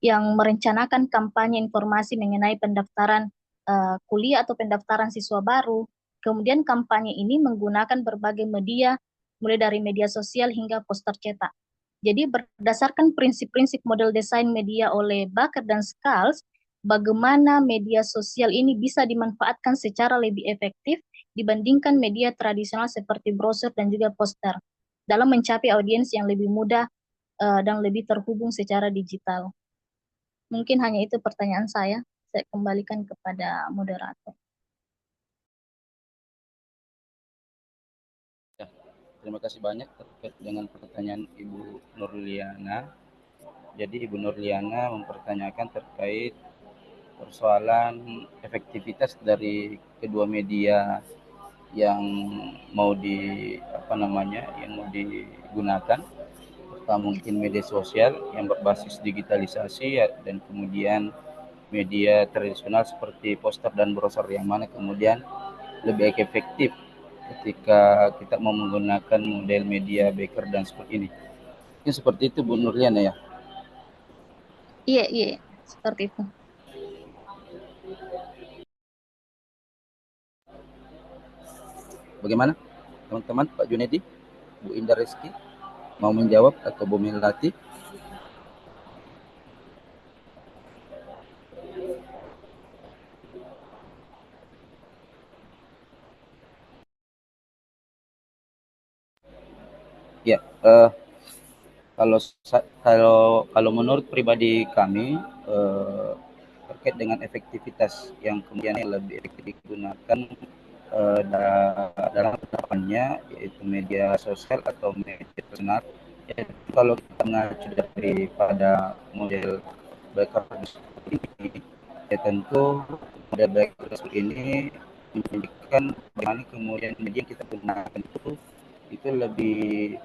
yang merencanakan kampanye informasi mengenai pendaftaran kuliah atau pendaftaran siswa baru. Kemudian kampanye ini menggunakan berbagai media, mulai dari media sosial hingga poster cetak. Jadi berdasarkan prinsip-prinsip model desain media oleh Baker dan Scales, bagaimana media sosial ini bisa dimanfaatkan secara lebih efektif dibandingkan media tradisional seperti brosur dan juga poster dalam mencapai audiens yang lebih mudah dan lebih terhubung secara digital. Mungkin hanya itu pertanyaan saya. Saya kembalikan kepada moderator. Ya, terima kasih banyak terkait dengan pertanyaan Ibu Nurliana. Jadi Ibu Nurliana mempertanyakan terkait persoalan efektivitas dari kedua media yang mau yang mau digunakan. Pertama mungkin media sosial yang berbasis digitalisasi dan kemudian media tradisional seperti poster dan brosur, yang mana kemudian lebih efektif ketika kita mau menggunakan model media Baker dan seperti ini. Ini seperti itu Bu Nurliana ya? Iya, seperti itu. Bagaimana teman-teman, Pak Junedi, Bu Indah Rizky, mau menjawab atau Bu Melati? Ya, kalau menurut pribadi kami terkait dengan efektivitas yang kemudian lebih efektif digunakan dalam penerapannya, yaitu media sosial atau media tradisional. Ya, kalau kita mengacu daripada model Baker ini, ya tentu model Baker ini menunjukkan bagaimana kemudian media yang kita gunakan itu lebih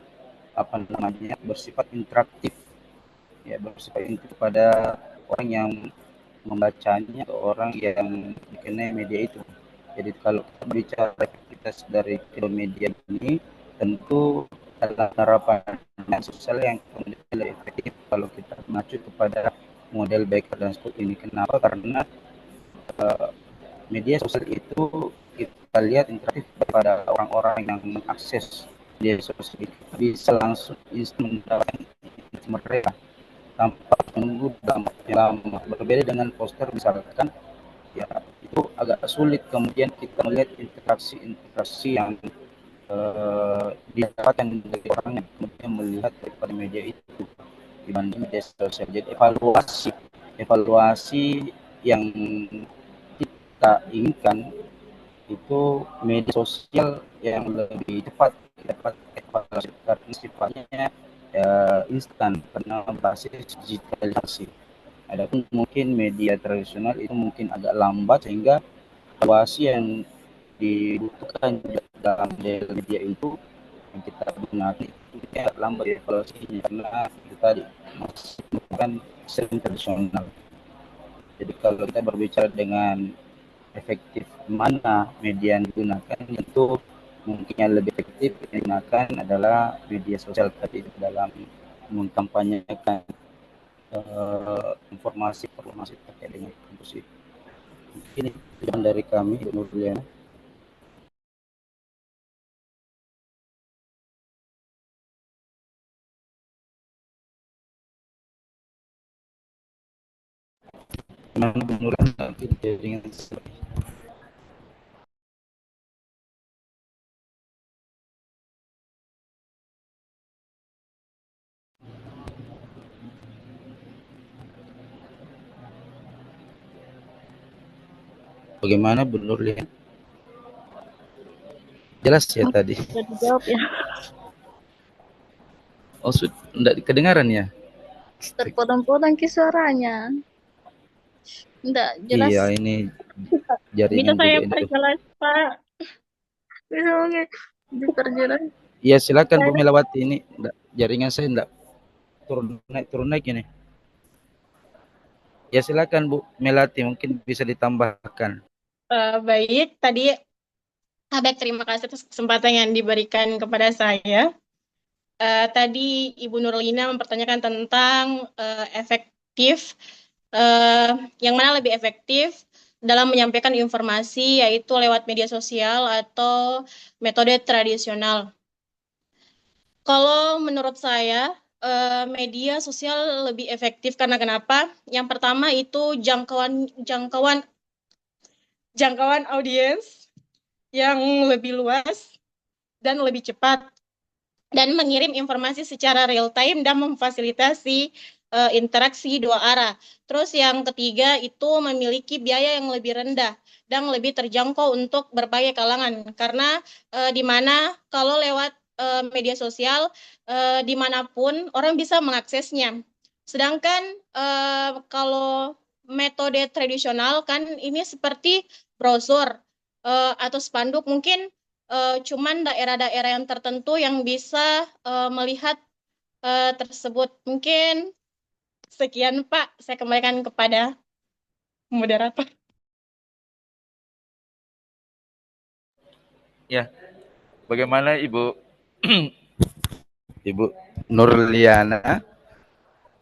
bersifat interaktif, ya, bersifat interaktif pada orang yang membacanya atau orang yang dikenai media itu. Jadi kalau kita bicara efektivitas dari kedua media ini, tentu dalam penerapan sosial yang kemudian lebih efektif kalau kita mengacu kepada model Baker dan Scott ini. Kenapa? Karena media sosial itu kita lihat interaktif pada orang-orang yang mengakses media sosial itu bisa langsung instan mendapatkan mereka tanpa menunggu lama. Berbeda dengan poster misalkan, ya itu agak sulit kemudian kita melihat interaksi yang didapatkan dari orang yang kemudian melihat daripada media itu dibanding media sosial. Jadi evaluasi yang kita inginkan itu media sosial yang lebih cepat dapat evaluasi karena sifatnya instan karena basis digitalisasi. Adapun mungkin media tradisional itu mungkin agak lambat sehingga evaluasi yang dibutuhkan dalam media itu yang kita gunakan itu agak lambat evaluasinya karena itu tadi masih bukan sistem tradisional. Jadi kalau kita berbicara dengan efektif mana media yang digunakan, itu mungkin yang lebih efektif digunakan adalah media sosial tadi dalam mengkampanyekan informasi terkait dengan kampus itu. Ini tujuan dari kami, Bu Nurliana. Gimana Bu Nurliana jaringan bagaimana Bu Nurliana? Jelas ya tadi. Sudah dijawab ya. Oh, sudah kedengaran ya? Terpotong-potong ke suaranya. Enggak jelas. Iya, ini Bisa jaringan saya juga itu. perjelas, Pak? Bisa mungkin diperjelas. Iya, silakan Bu Melawati, ini jaringan saya enggak turun naik ini. Ya silakan Bu Melati, mungkin bisa ditambahkan. Baik, tadi Abek terima kasih atas kesempatan yang diberikan kepada saya. Tadi Ibu Nurlina mempertanyakan tentang efektif, yang mana lebih efektif dalam menyampaikan informasi, yaitu lewat media sosial atau metode tradisional. Kalau menurut saya, media sosial lebih efektif karena kenapa? Yang pertama itu jangkauan audiens yang lebih luas dan lebih cepat, dan mengirim informasi secara real time dan memfasilitasi interaksi dua arah. Terus yang ketiga itu memiliki biaya yang lebih rendah dan lebih terjangkau untuk berbagai kalangan, karena di mana kalau lewat media sosial dimanapun orang bisa mengaksesnya. Sedangkan kalau metode tradisional kan ini seperti brosur atau spanduk, mungkin cuman daerah-daerah yang tertentu yang bisa melihat tersebut. Mungkin sekian Pak, saya kembalikan kepada moderator. Ya, bagaimana Ibu Ibu Nurliana?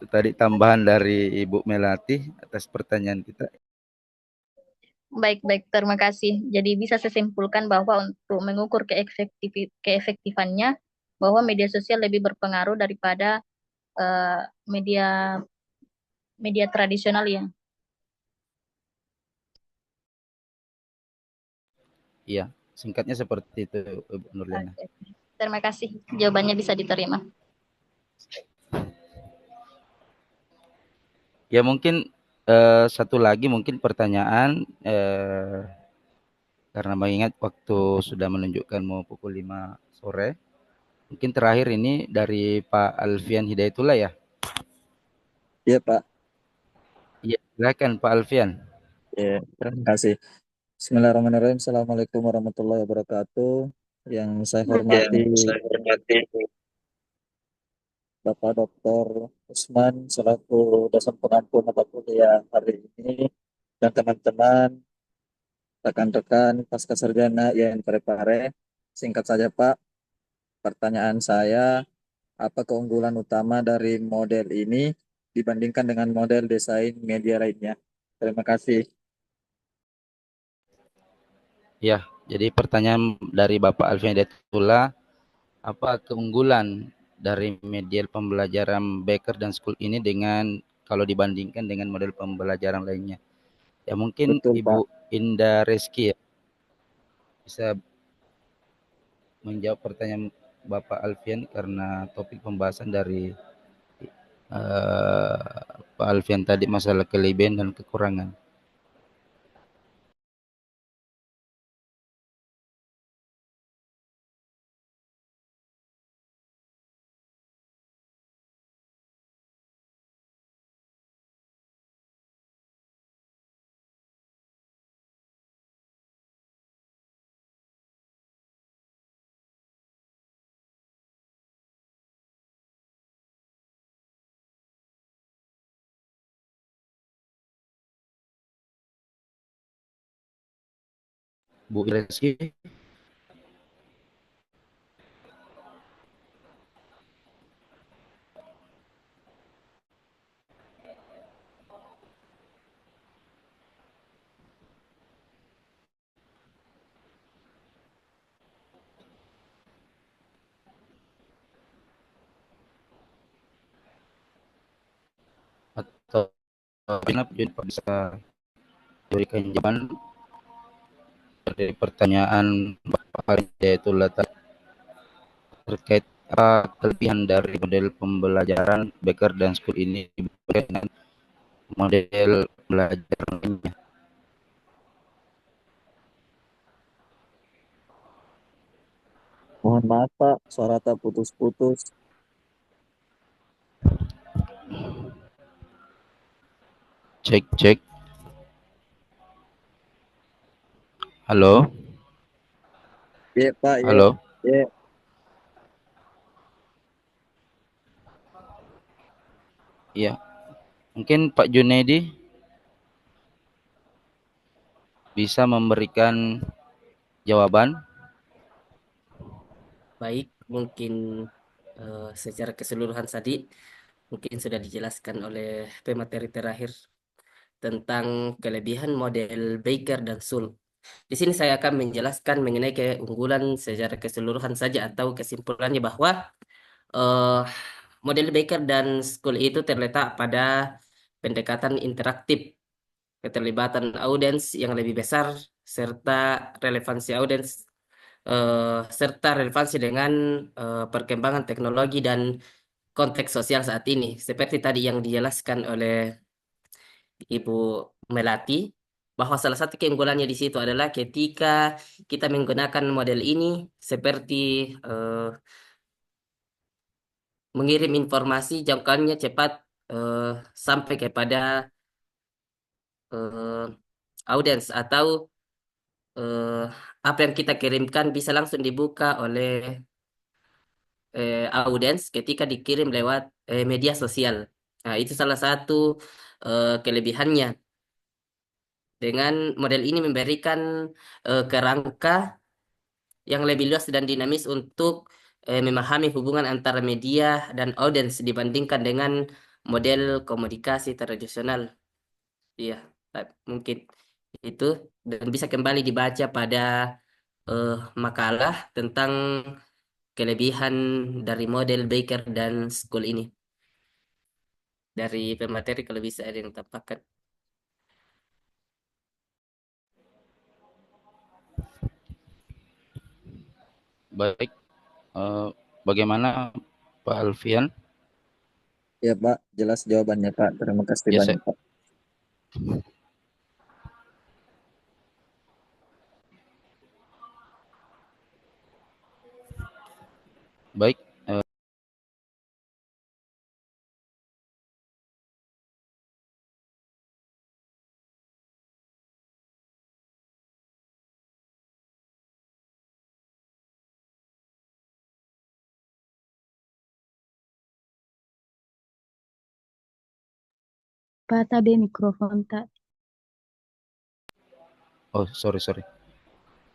Tadi tambahan dari Ibu Melati atas pertanyaan kita. Baik, terima kasih. Jadi bisa saya simpulkan bahwa untuk mengukur keefektifannya, bahwa media sosial lebih berpengaruh daripada media media tradisional ya. Iya, singkatnya seperti itu Ibu Nurliana. Oke. Terima kasih. Jawabannya bisa diterima. Ya mungkin satu lagi mungkin pertanyaan karena mengingat waktu sudah menunjukkan mau pukul 5 sore. Mungkin terakhir ini dari Pak Alfian Hidayatullah ya. Iya Pak, Iya, silakan Pak Alfian. ya, terima kasih. Bismillahirrahmanirrahim. Assalamualaikum warahmatullahi wabarakatuh. Yang saya hormati Bapak Dr. Usman selaku dosen pengampu mata kuliah hari ini dan teman-teman rekan-rekan pasca sarjana yang Parepare. Singkat saja Pak, pertanyaan saya, apa keunggulan utama dari model ini dibandingkan dengan model desain media lainnya? Terima kasih. Ya, jadi pertanyaan dari Bapak Alfian Hidayatullah, apa keunggulan dari media pembelajaran Baker dan School ini dengan kalau dibandingkan dengan model pembelajaran lainnya? Ya mungkin Betul Pak. Ibu Indah Reski ya, bisa menjawab pertanyaan Bapak Alfian karena topik pembahasan dari Pak Alfian tadi masalah kelebihan dan kekurangan. Bu Reski, Bila bisa berikan jawaban dari pertanyaan Bapak yaitu terkait apa kelebihan dari model pembelajaran Becker dan School ini dibandingkan dengan model belajar lainnya. Mohon maaf Pak, suara tak putus-putus. Cek cek. Halo, Iya Pak, iya. halo. Iya. Iya, mungkin Pak Junedi bisa memberikan jawaban. Baik, mungkin secara keseluruhan tadi mungkin sudah dijelaskan oleh pemateri terakhir tentang kelebihan model Baker dan Sul. Di sini saya akan menjelaskan mengenai keunggulan secara keseluruhan saja atau kesimpulannya bahwa eh, model Baker dan School itu terletak pada pendekatan interaktif, keterlibatan audiens yang lebih besar, serta relevansi audiens serta relevansi dengan perkembangan teknologi dan konteks sosial saat ini. Seperti tadi yang dijelaskan oleh Ibu Melati, bahwa salah satu keunggulannya di situ adalah ketika kita menggunakan model ini seperti eh, mengirim informasi jangkauannya cepat eh, sampai kepada eh, audiens atau eh, apa yang kita kirimkan bisa langsung dibuka oleh audiens ketika dikirim lewat media sosial. Nah, itu salah satu kelebihannya. Dengan model ini memberikan kerangka yang lebih luas dan dinamis untuk memahami hubungan antara media dan audiens dibandingkan dengan model komunikasi tradisional. Iya, mungkin itu dan bisa kembali dibaca pada eh, makalah tentang kelebihan dari model Baker dan School ini. Dari pemateri kalau bisa ada yang tambahkan. Baik, eh, bagaimana Pak Alfian? Ya Pak, jelas jawabannya Pak. Terima kasih Ya, banyak Pak. baik. Pak, tabe mikrofon tak. Oh, sorry.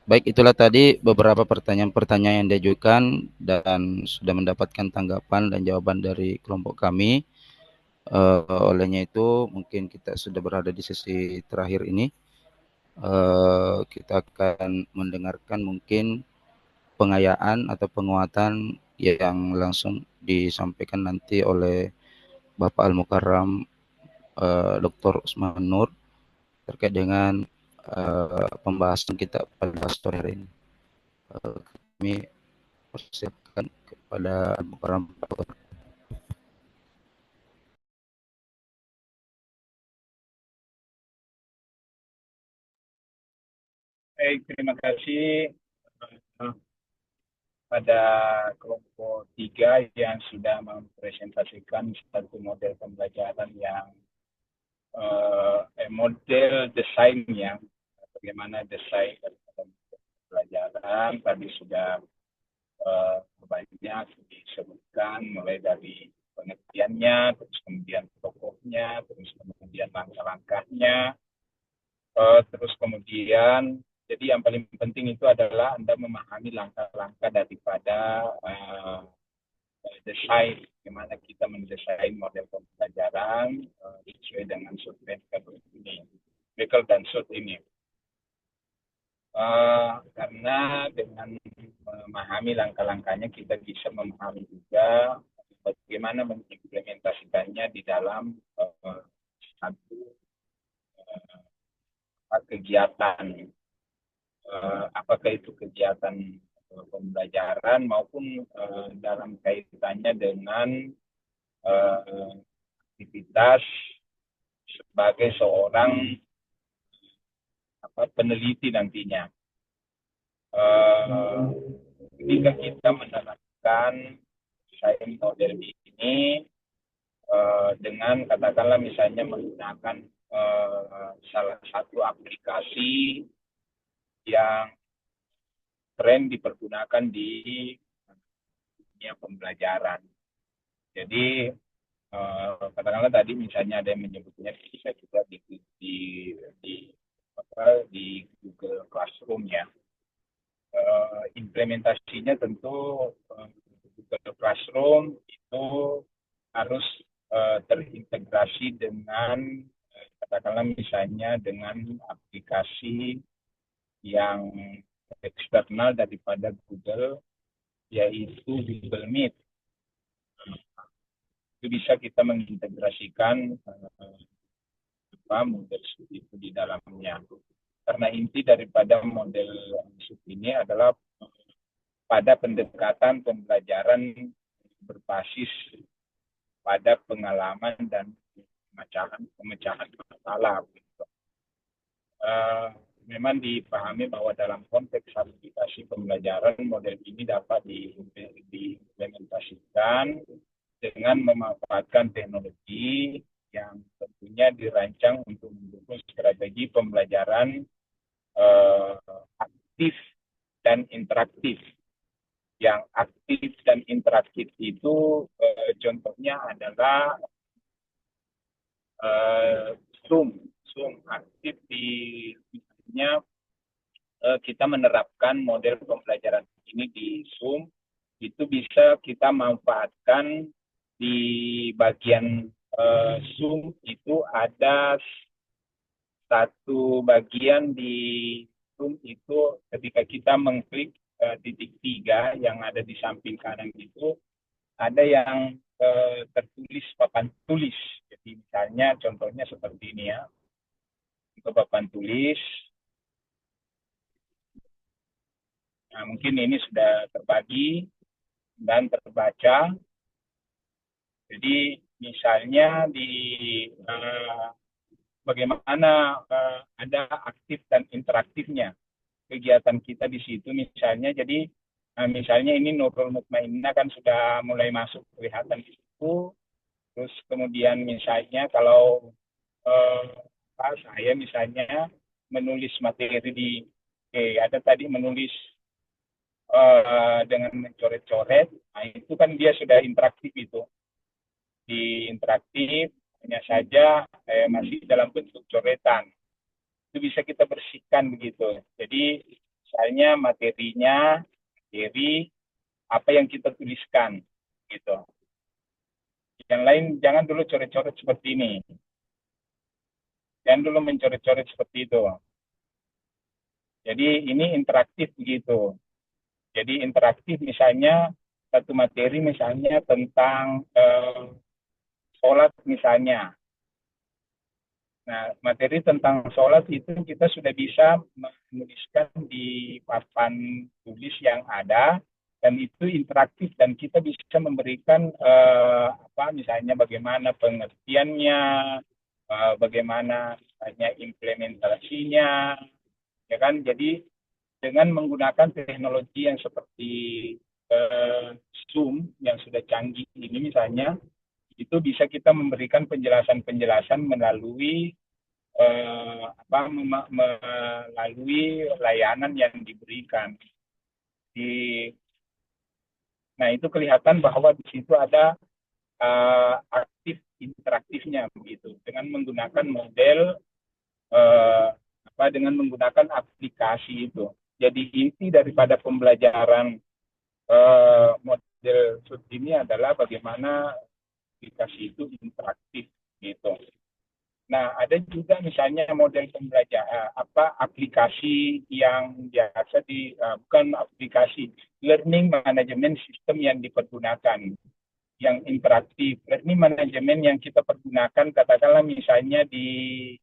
Baik, itulah tadi beberapa pertanyaan-pertanyaan yang diajukan dan sudah mendapatkan tanggapan dan jawaban dari kelompok kami. Olehnya itu mungkin kita sudah berada di sesi terakhir ini. Kita akan mendengarkan mungkin pengayaan atau penguatan yang langsung disampaikan nanti oleh Bapak Al-Mukarram Dr. Usman Nur terkait dengan pembahasan kita pada sore hari ini. Kami persilakan kepada Al-Mukarram. Baik, terima kasih pada kelompok 3 yang sudah mempresentasikan satu model pembelajaran yang model desainnya, bagaimana desain daripada pembelajaran tadi sudah banyak disebutkan mulai dari pengertiannya, terus kemudian tokohnya, terus kemudian langkah-langkahnya, terus kemudian jadi yang paling penting itu adalah Anda memahami langkah-langkah daripada desain, bagaimana kita mendesain model pembelajaran sesuai dengan survei ini, Becker dan Schultz ini. Karena dengan memahami langkah-langkahnya kita bisa memahami juga bagaimana mengimplementasikannya di dalam satu kegiatan, apakah itu kegiatan pembelajaran maupun dalam kaitannya dengan aktivitas sebagai seorang peneliti nantinya. Ketika kita menerapkan desain model ini dengan katakanlah misalnya menggunakan salah satu aplikasi yang tren dipergunakan di dunia pembelajaran. Jadi katakanlah tadi misalnya ada yang menyebutnya bisa juga di Google Classroom ya. Implementasinya tentu Google Classroom itu harus terintegrasi dengan katakanlah misalnya dengan aplikasi yang eksternal daripada Google, yaitu Google Meet. Itu bisa kita mengintegrasikan model studi itu di dalamnya. Karena inti daripada model studi ini adalah pada pendekatan pembelajaran berbasis pada pengalaman dan pemecahan masalah. Memang dipahami bahwa dalam konteks aplikasi pembelajaran model ini dapat diimplementasikan dengan memanfaatkan teknologi yang tentunya dirancang untuk mendukung strategi pembelajaran aktif dan interaktif. Yang aktif dan interaktif itu contohnya adalah Zoom aktif di misalnya kita menerapkan model pembelajaran ini di Zoom, itu bisa kita manfaatkan di bagian Zoom itu ada satu bagian di Zoom itu ketika kita mengklik titik 3 yang ada di samping kanan itu ada yang tertulis papan tulis. Jadi misalnya contohnya seperti ini ya. Untuk papan tulis. Nah, mungkin ini sudah terbagi dan terbaca. Jadi misalnya di bagaimana ada aktif dan interaktifnya kegiatan kita di situ misalnya. Jadi misalnya ini Nurul Mutmainnah kan sudah mulai masuk kelihatan di situ. Terus kemudian misalnya kalau saya misalnya menulis materi ada tadi menulis dengan mencoret-coret, nah itu kan dia sudah interaktif itu. Di interaktif hanya saja masih dalam bentuk coretan. Itu bisa kita bersihkan begitu. Jadi misalnya materi apa yang kita tuliskan gitu. Yang lain jangan dulu coret-coret seperti ini. Jangan dulu mencoret-coret seperti itu. Jadi ini interaktif begitu. Jadi interaktif misalnya satu materi misalnya tentang sholat misalnya. Nah, materi tentang sholat itu kita sudah bisa menuliskan di papan tulis yang ada dan itu interaktif dan kita bisa memberikan misalnya bagaimana pengertiannya, bagaimana misalnya implementasinya, ya kan? Jadi dengan menggunakan teknologi yang seperti Zoom yang sudah canggih ini misalnya, itu bisa kita memberikan penjelasan-penjelasan melalui melalui layanan yang diberikan. Nah itu kelihatan bahwa di situ ada aktif interaktifnya begitu dengan menggunakan model dengan menggunakan aplikasi itu. Jadi inti daripada pembelajaran model ini adalah bagaimana aplikasi itu interaktif gitu. Nah, ada juga misalnya model pembelajaran aplikasi yang biasa bukan aplikasi learning management system yang dipergunakan. yang interaktif. Learning management yang kita pergunakan, katakanlah misalnya di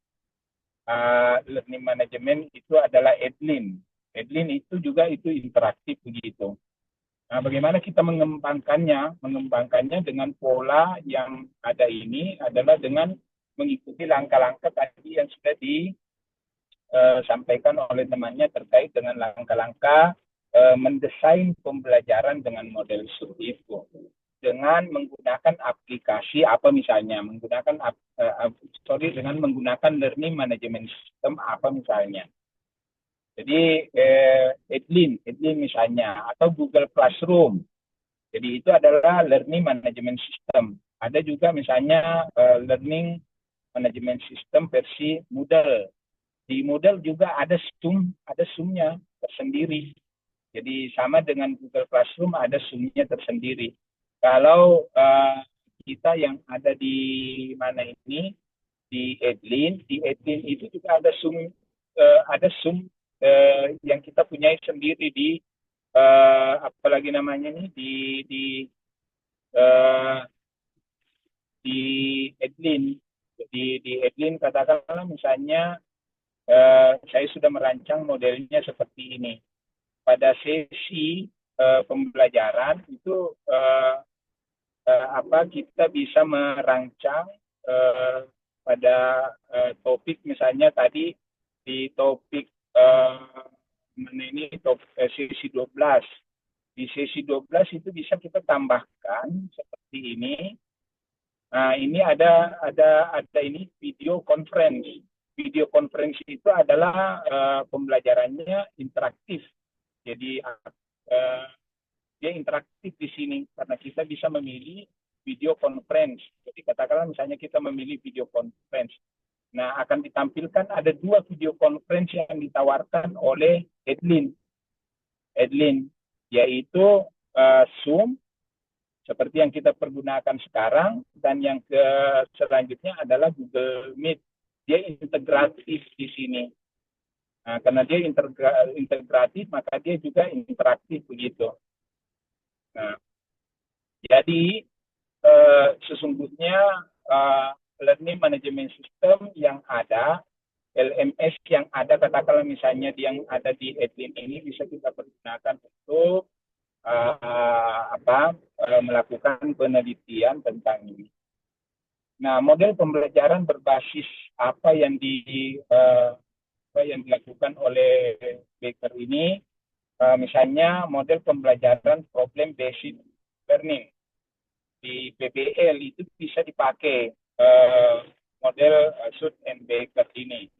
learning management itu adalah Edlin. Edlin itu juga itu interaktif begitu. Nah, bagaimana kita mengembangkannya? Mengembangkannya dengan pola yang ada ini adalah dengan mengikuti langkah-langkah tadi yang sudah disampaikan oleh temannya terkait dengan langkah-langkah mendesain pembelajaran dengan model seperti itu. Dengan menggunakan aplikasi apa misalnya, dengan menggunakan learning management system apa misalnya. Jadi Edlin misalnya, atau Google Classroom. Jadi itu adalah learning management system. Ada juga misalnya learning management system versi Moodle. Di Moodle juga ada Zoom-nya tersendiri. Jadi sama dengan Google Classroom ada Zoom-nya tersendiri. Kalau kita yang ada di mana ini, di Edlin itu juga ada Zoom yang kita punyai sendiri di apalagi namanya ini di Edlin. Jadi di Edlin katakanlah misalnya saya sudah merancang modelnya seperti ini. Pada sesi pembelajaran itu kita bisa merancang pada topik misalnya tadi di topik sesi 12. Di sesi 12 itu bisa kita tambahkan seperti ini. Nah, ini ada ini video conference. Video conference itu adalah pembelajarannya interaktif. Jadi dia interaktif di sini karena kita bisa memilih video conference. Jadi katakanlah misalnya kita memilih video conference. Nah, akan ditampilkan ada 2 video conference yang ditawarkan oleh Edlin, yaitu Zoom seperti yang kita pergunakan sekarang, dan yang selanjutnya adalah Google Meet. Dia integratif di sini. Nah, karena dia integratif, maka dia juga interaktif begitu. Nah, jadi sesungguhnya learning management system yang ada, LMS yang ada, katakanlah misalnya yang ada di Edlin ini bisa kita pergunakan untuk melakukan penelitian tentang ini. Nah, model pembelajaran berbasis apa yang dilakukan oleh Baker ini, misalnya model pembelajaran problem based learning di PBL itu bisa dipakai model Schultz and Baker ini.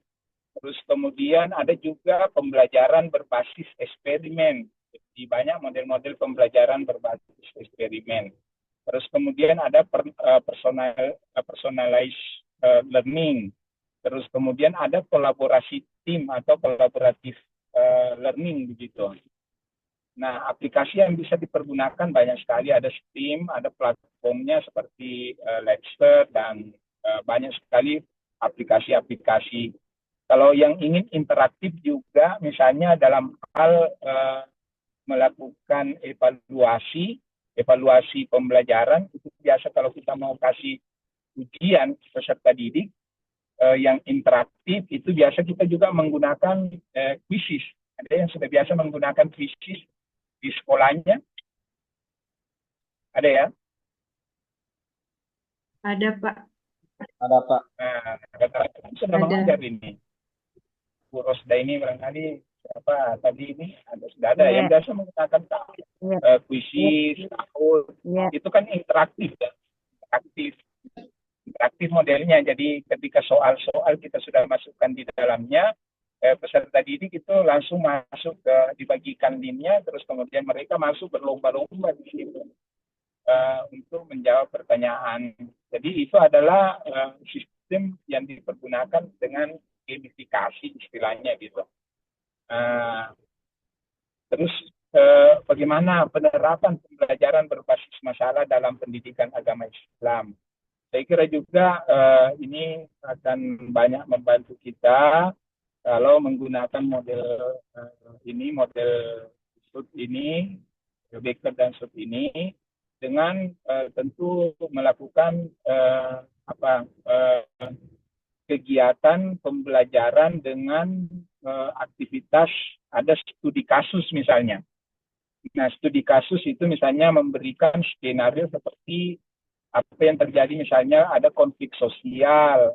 Terus kemudian ada juga pembelajaran berbasis eksperimen. Jadi banyak model-model pembelajaran berbasis eksperimen. Terus kemudian ada personalized learning. Terus kemudian ada kolaborasi tim atau kolaboratif learning begitu. Nah, aplikasi yang bisa dipergunakan banyak sekali. Ada Steam, ada platformnya seperti Lecture, dan banyak sekali aplikasi-aplikasi. Kalau yang ingin interaktif juga, misalnya dalam hal melakukan evaluasi pembelajaran, itu biasa kalau kita mau kasih ujian peserta didik yang interaktif, itu biasa kita juga menggunakan quizzes. Ada yang sudah biasa menggunakan quizzes di sekolahnya? Ada ya? Ada, Pak. Ada, Pak. Nah, kata-kata sudah mengajar ini. Bu Rosda ini barangkali apa tadi ini sudah ada yang biasa menggunakan quizzes, itu kan interaktif ya, interaktif modelnya. Jadi ketika soal-soal kita sudah masukkan di dalamnya, peserta didik itu langsung masuk dibagikan linknya, terus kemudian mereka masuk berlomba-lomba di situ untuk menjawab pertanyaan. Jadi itu adalah sistem yang dipergunakan dengan gamifikasi istilahnya gitu. Terus bagaimana penerapan pembelajaran berbasis masalah dalam pendidikan agama Islam? Saya kira juga ini akan banyak membantu kita kalau menggunakan model Baker dan Schultz ini. dengan tentu melakukan kegiatan pembelajaran dengan aktivitas ada studi kasus misalnya. Nah, studi kasus itu misalnya memberikan skenario seperti apa yang terjadi misalnya ada konflik sosial.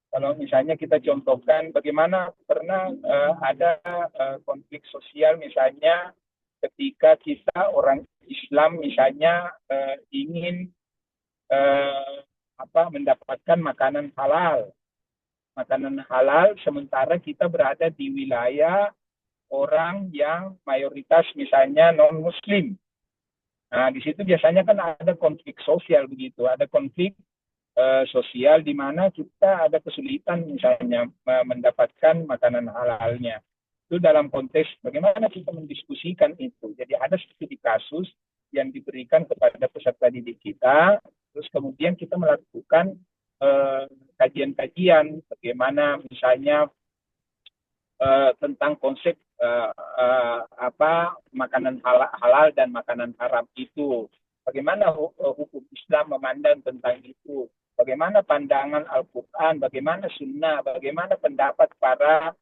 Kalau misalnya kita contohkan bagaimana pernah ada konflik sosial misalnya ketika kita orang Islam misalnya ingin mendapatkan makanan halal sementara kita berada di wilayah orang yang mayoritas misalnya non muslim. Nah, di situ biasanya kan ada konflik sosial begitu, ada konflik sosial di mana kita ada kesulitan misalnya mendapatkan makanan halalnya. Itu dalam konteks bagaimana kita mendiskusikan itu. Jadi ada studi kasus yang diberikan kepada peserta didik kita, terus kemudian kita melakukan kajian-kajian bagaimana misalnya tentang konsep makanan halal dan makanan haram itu. Bagaimana hukum Islam memandang tentang itu? Bagaimana pandangan Al-Quran? Bagaimana Sunnah? Bagaimana pendapat para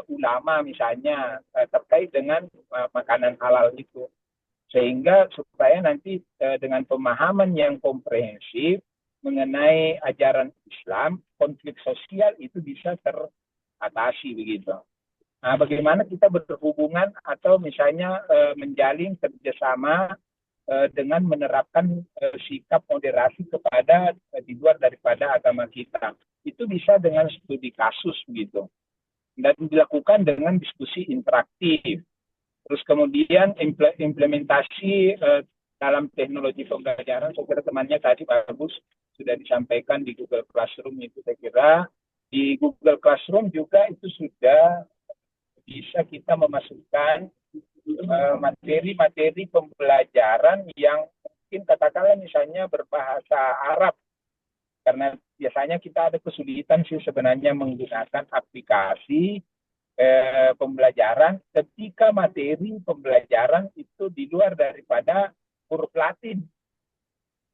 ulama misalnya terkait dengan makanan halal itu? Sehingga supaya nanti dengan pemahaman yang komprehensif mengenai ajaran Islam, konflik sosial itu bisa teratasi begitu. Nah, bagaimana kita berhubungan atau misalnya menjalin kerjasama dengan menerapkan sikap moderasi kepada di luar daripada agama kita. Itu bisa dengan studi kasus begitu. Dan dilakukan dengan diskusi interaktif. Terus kemudian implementasi dalam teknologi pembelajaran, saya kira temannya tadi bagus sudah disampaikan di Google Classroom itu, saya kira di Google Classroom juga itu sudah bisa kita memasukkan materi-materi pembelajaran yang mungkin katakanlah misalnya berbahasa Arab, karena biasanya kita ada kesulitan sih sebenarnya menggunakan aplikasi pembelajaran ketika materi pembelajaran itu di luar daripada huruf Latin.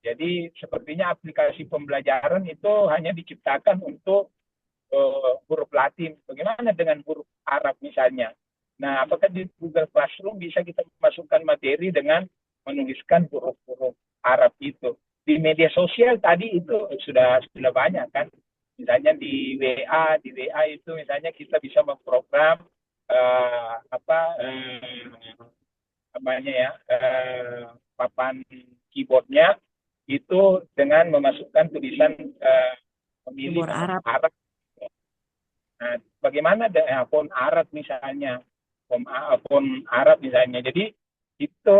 Jadi sepertinya aplikasi pembelajaran itu hanya diciptakan untuk huruf Latin. Bagaimana dengan huruf Arab misalnya? Nah, apakah di Google Classroom bisa kita masukkan materi dengan menuliskan huruf-huruf Arab itu? Di media sosial tadi itu sudah banyak kan? Misalnya di WA itu misalnya kita bisa memprogram papan keyboardnya itu dengan memasukkan tulisan memilih Arab. Nah, bagaimana dengan font Arab misalnya? Font Arab misalnya. Jadi itu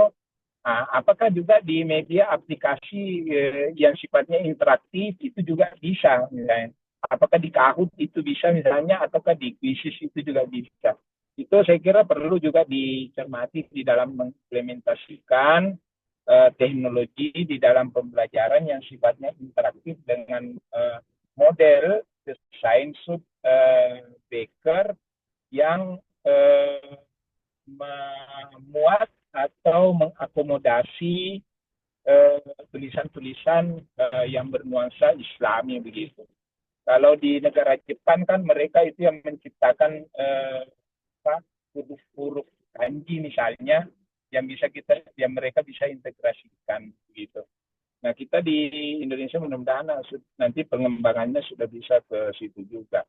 apakah juga di media aplikasi yang sifatnya interaktif itu juga bisa misalnya? Apakah di Kahoot itu bisa misalnya, ataukah di Quizzes itu juga bisa? Itu saya kira perlu juga dicermati di dalam mengimplementasikan teknologi di dalam pembelajaran yang sifatnya interaktif dengan model desain Baker yang memuat atau mengakomodasi tulisan-tulisan yang bernuansa Islami begitu. Kalau di negara Jepang kan mereka itu yang menciptakan huruf-huruf kanji misalnya yang mereka bisa integrasikan begitu. Nah, kita di Indonesia mudah-mudahan nanti pengembangannya sudah bisa ke situ juga.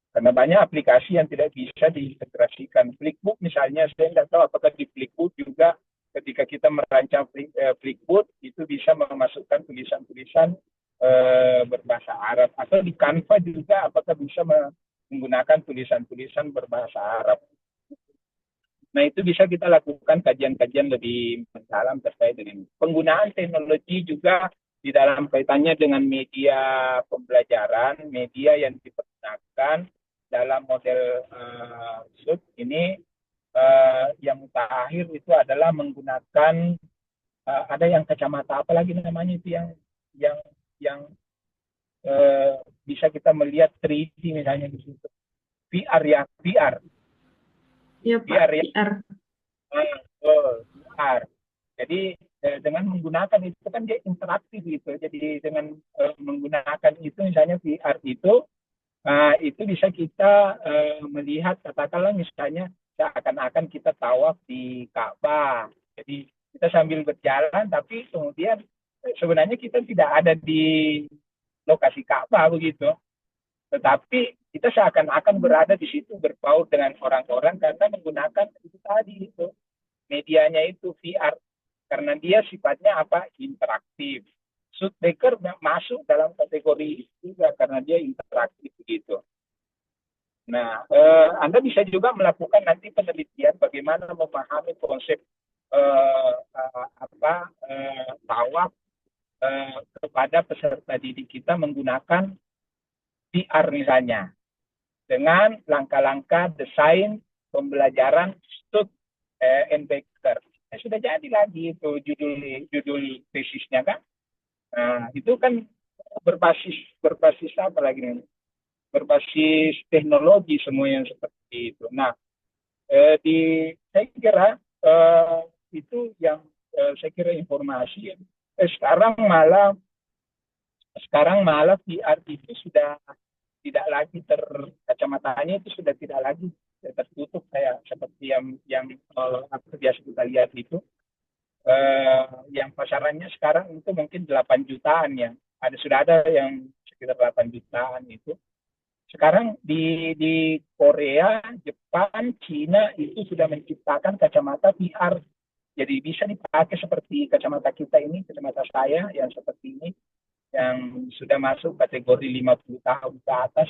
Karena banyak aplikasi yang tidak bisa diintegrasikan. Flipbook misalnya, saya tidak tahu apakah di Flipbook juga ketika kita merancang Flipbook itu bisa memasukkan tulisan-tulisan berbahasa Arab. Atau di Canva juga apakah bisa menggunakan tulisan-tulisan berbahasa Arab. Nah, itu bisa kita lakukan kajian-kajian lebih mendalam terkait dengan penggunaan teknologi juga di dalam kaitannya dengan media pembelajaran, media yang dipergunakan dalam model SUD ini. Yang terakhir itu adalah menggunakan ada yang kacamata apa lagi namanya itu yang bisa kita melihat 3D misalnya di situ. VR ya, VR. Iya, Pak, VR ya. VR. VR. Jadi dengan menggunakan itu kan dia interaktif gitu. Jadi dengan menggunakan itu misalnya VR itu bisa kita melihat katakanlah misalnya seakan-akan kita tawaf di Ka'bah. Jadi kita sambil berjalan tapi kemudian sebenarnya kita tidak ada di lokasi Ka'bah begitu. Tetapi kita seakan-akan berada di situ berbaur dengan orang-orang karena menggunakan itu tadi itu medianya itu VR karena dia sifatnya apa interaktif. Studebaker masuk dalam kategori itu juga karena dia interaktif begitu. Nah, Anda bisa juga melakukan nanti penelitian bagaimana memahami konsep tawaf kepada peserta didik kita menggunakan VR misalnya dengan langkah-langkah desain pembelajaran Studebaker. Sudah jadi lagi itu judul tesisnya kan. Nah, itu kan berbasis apa lagi nih? Berbasis teknologi semua yang seperti itu. Nah, saya kira itu yang saya kira informasi. Sekarang malah VR itu sudah tidak lagi kacamatanya itu sudah tidak lagi tertutup kayak seperti yang biasa kita lihat itu. Yang pasarannya sekarang itu mungkin 8 jutaan ya. Sudah ada yang sekitar 8 jutaan itu. Sekarang di Korea, Jepang, Cina itu sudah menciptakan kacamata VR. Jadi bisa dipakai seperti kacamata kita ini, kacamata saya yang seperti ini, yang sudah masuk kategori 50 tahun ke atas,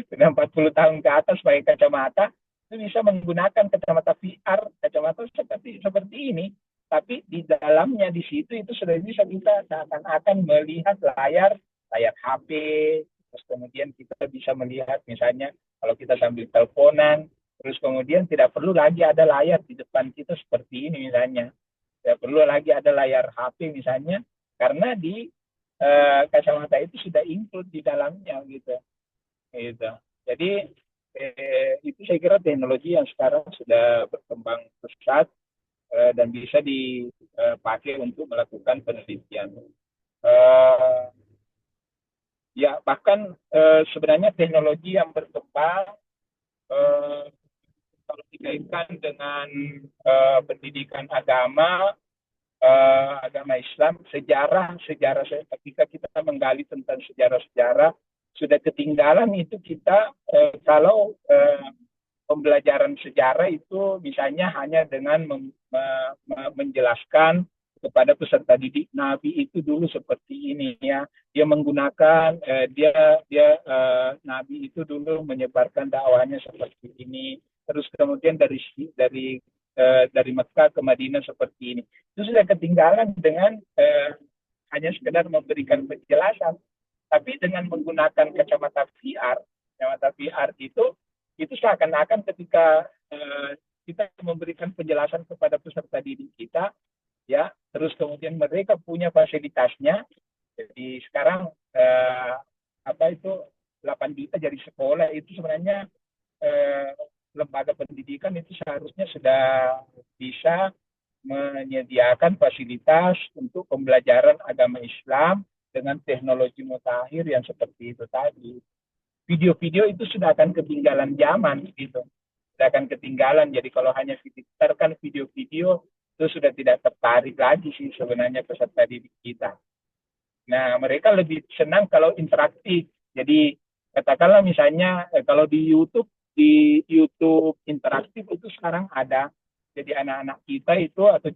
sudah 40 tahun ke atas pakai kacamata, itu bisa menggunakan kacamata VR, kacamata seperti ini. Tapi di dalamnya di situ itu sudah bisa kita akan melihat layar HP, terus kemudian kita bisa melihat misalnya kalau kita sambil teleponan, terus kemudian tidak perlu lagi ada layar di depan kita seperti ini misalnya. Tidak perlu lagi ada layar HP misalnya, karena di kacamata itu sudah include di dalamnya gitu. Jadi itu saya kira teknologi yang sekarang sudah berkembang pesat dan bisa dipakai untuk melakukan penelitian. Ya bahkan sebenarnya teknologi yang berkembang kalau dikaitkan dengan pendidikan agama Islam, sejarah ketika kita menggali tentang sejarah sudah ketinggalan itu kita kalau pembelajaran sejarah itu misalnya hanya dengan menjelaskan kepada peserta didik Nabi itu dulu seperti ini ya, dia menggunakan Nabi itu dulu menyebarkan dakwahnya seperti ini, terus kemudian dari Mekah ke Madinah seperti ini. Itu sudah ketinggalan dengan hanya sekedar memberikan penjelasan. Tapi dengan menggunakan kacamata VR itu seakan-akan ketika kita memberikan penjelasan kepada peserta didik kita, ya, terus kemudian mereka punya fasilitasnya. Jadi sekarang 8 juta jadi sekolah itu sebenarnya lembaga pendidikan itu seharusnya sudah bisa menyediakan fasilitas untuk pembelajaran agama Islam dengan teknologi mutakhir yang seperti itu tadi. Video-video itu sudah akan ketinggalan zaman gitu. Sudah akan ketinggalan. Jadi kalau hanya diputarkan video-video itu sudah tidak tertarik lagi sih sebenarnya peserta didik kita. Nah, mereka lebih senang kalau interaktif. Jadi katakanlah misalnya kalau di YouTube interaktif itu sekarang ada. Jadi anak-anak kita itu atau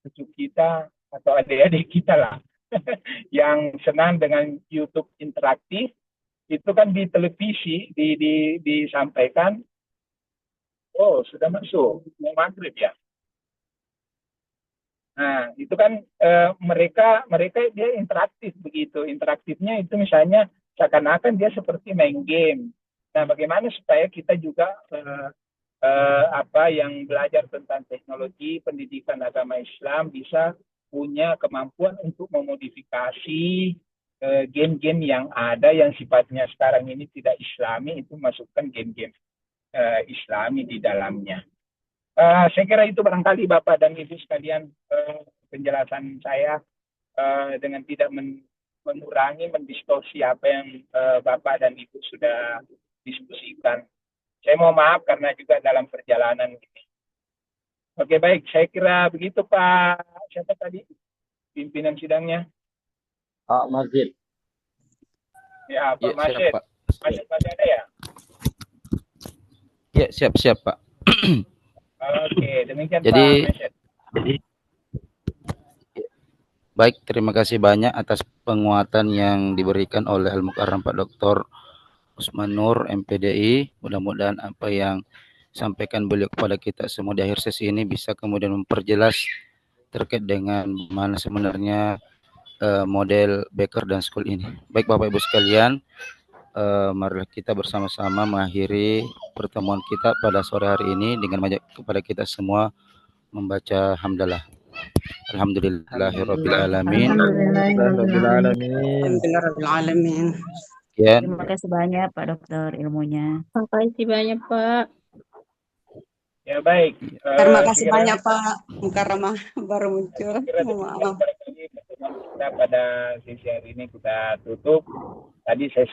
cucu kita atau adik-adik kita lah yang senang dengan YouTube interaktif itu kan di televisi disampaikan. Oh, sudah masuk mau maghrib ya. Nah, itu kan mereka dia interaktif begitu. Interaktifnya itu misalnya seakan-akan dia seperti main game. Nah, bagaimana supaya kita juga yang belajar tentang teknologi pendidikan agama Islam bisa punya kemampuan untuk memodifikasi game-game yang ada yang sifatnya sekarang ini tidak Islami, itu masukkan game-game Islami di dalamnya. Saya kira itu barangkali Bapak dan Ibu sekalian penjelasan saya dengan tidak mengurangi, mendistorsi apa yang Bapak dan Ibu sudah diskusikan. Saya mau maaf karena juga dalam perjalanan ini. Oke, baik. Saya kira begitu Pak. Siapa tadi pimpinan sidangnya? Pak Marjid. Ya, Pak Ya, siap, Masyid. Pak. Masyid masih ada ya? Ya, siap, Pak. Oke, demikian Jadi, Pak Masyid. baik, terima kasih banyak atas penguatan yang diberikan oleh Al-Mukarram Pak Dr. Usman Nur, MPDI. Mudah-mudahan apa yang sampaikan beliau kepada kita semua di akhir sesi ini bisa kemudian memperjelas terkait dengan mana sebenarnya model Becker dan School ini. Baik Bapak Ibu sekalian, marilah kita bersama-sama mengakhiri pertemuan kita pada sore hari ini dengan mengajak kepada kita semua membaca hamdalah. Alhamdulillahirabbil alamin. Alhamdulillahirrahmanirrahim. Terima kasih banyak Pak Dokter ilmunya. Terima kasih banyak Pak. Ya baik. Terima kasih banyak Pak Mukarramah baru muncul. Mohon maaf. Kita pada sesi hari ini kita tutup. Tadi saya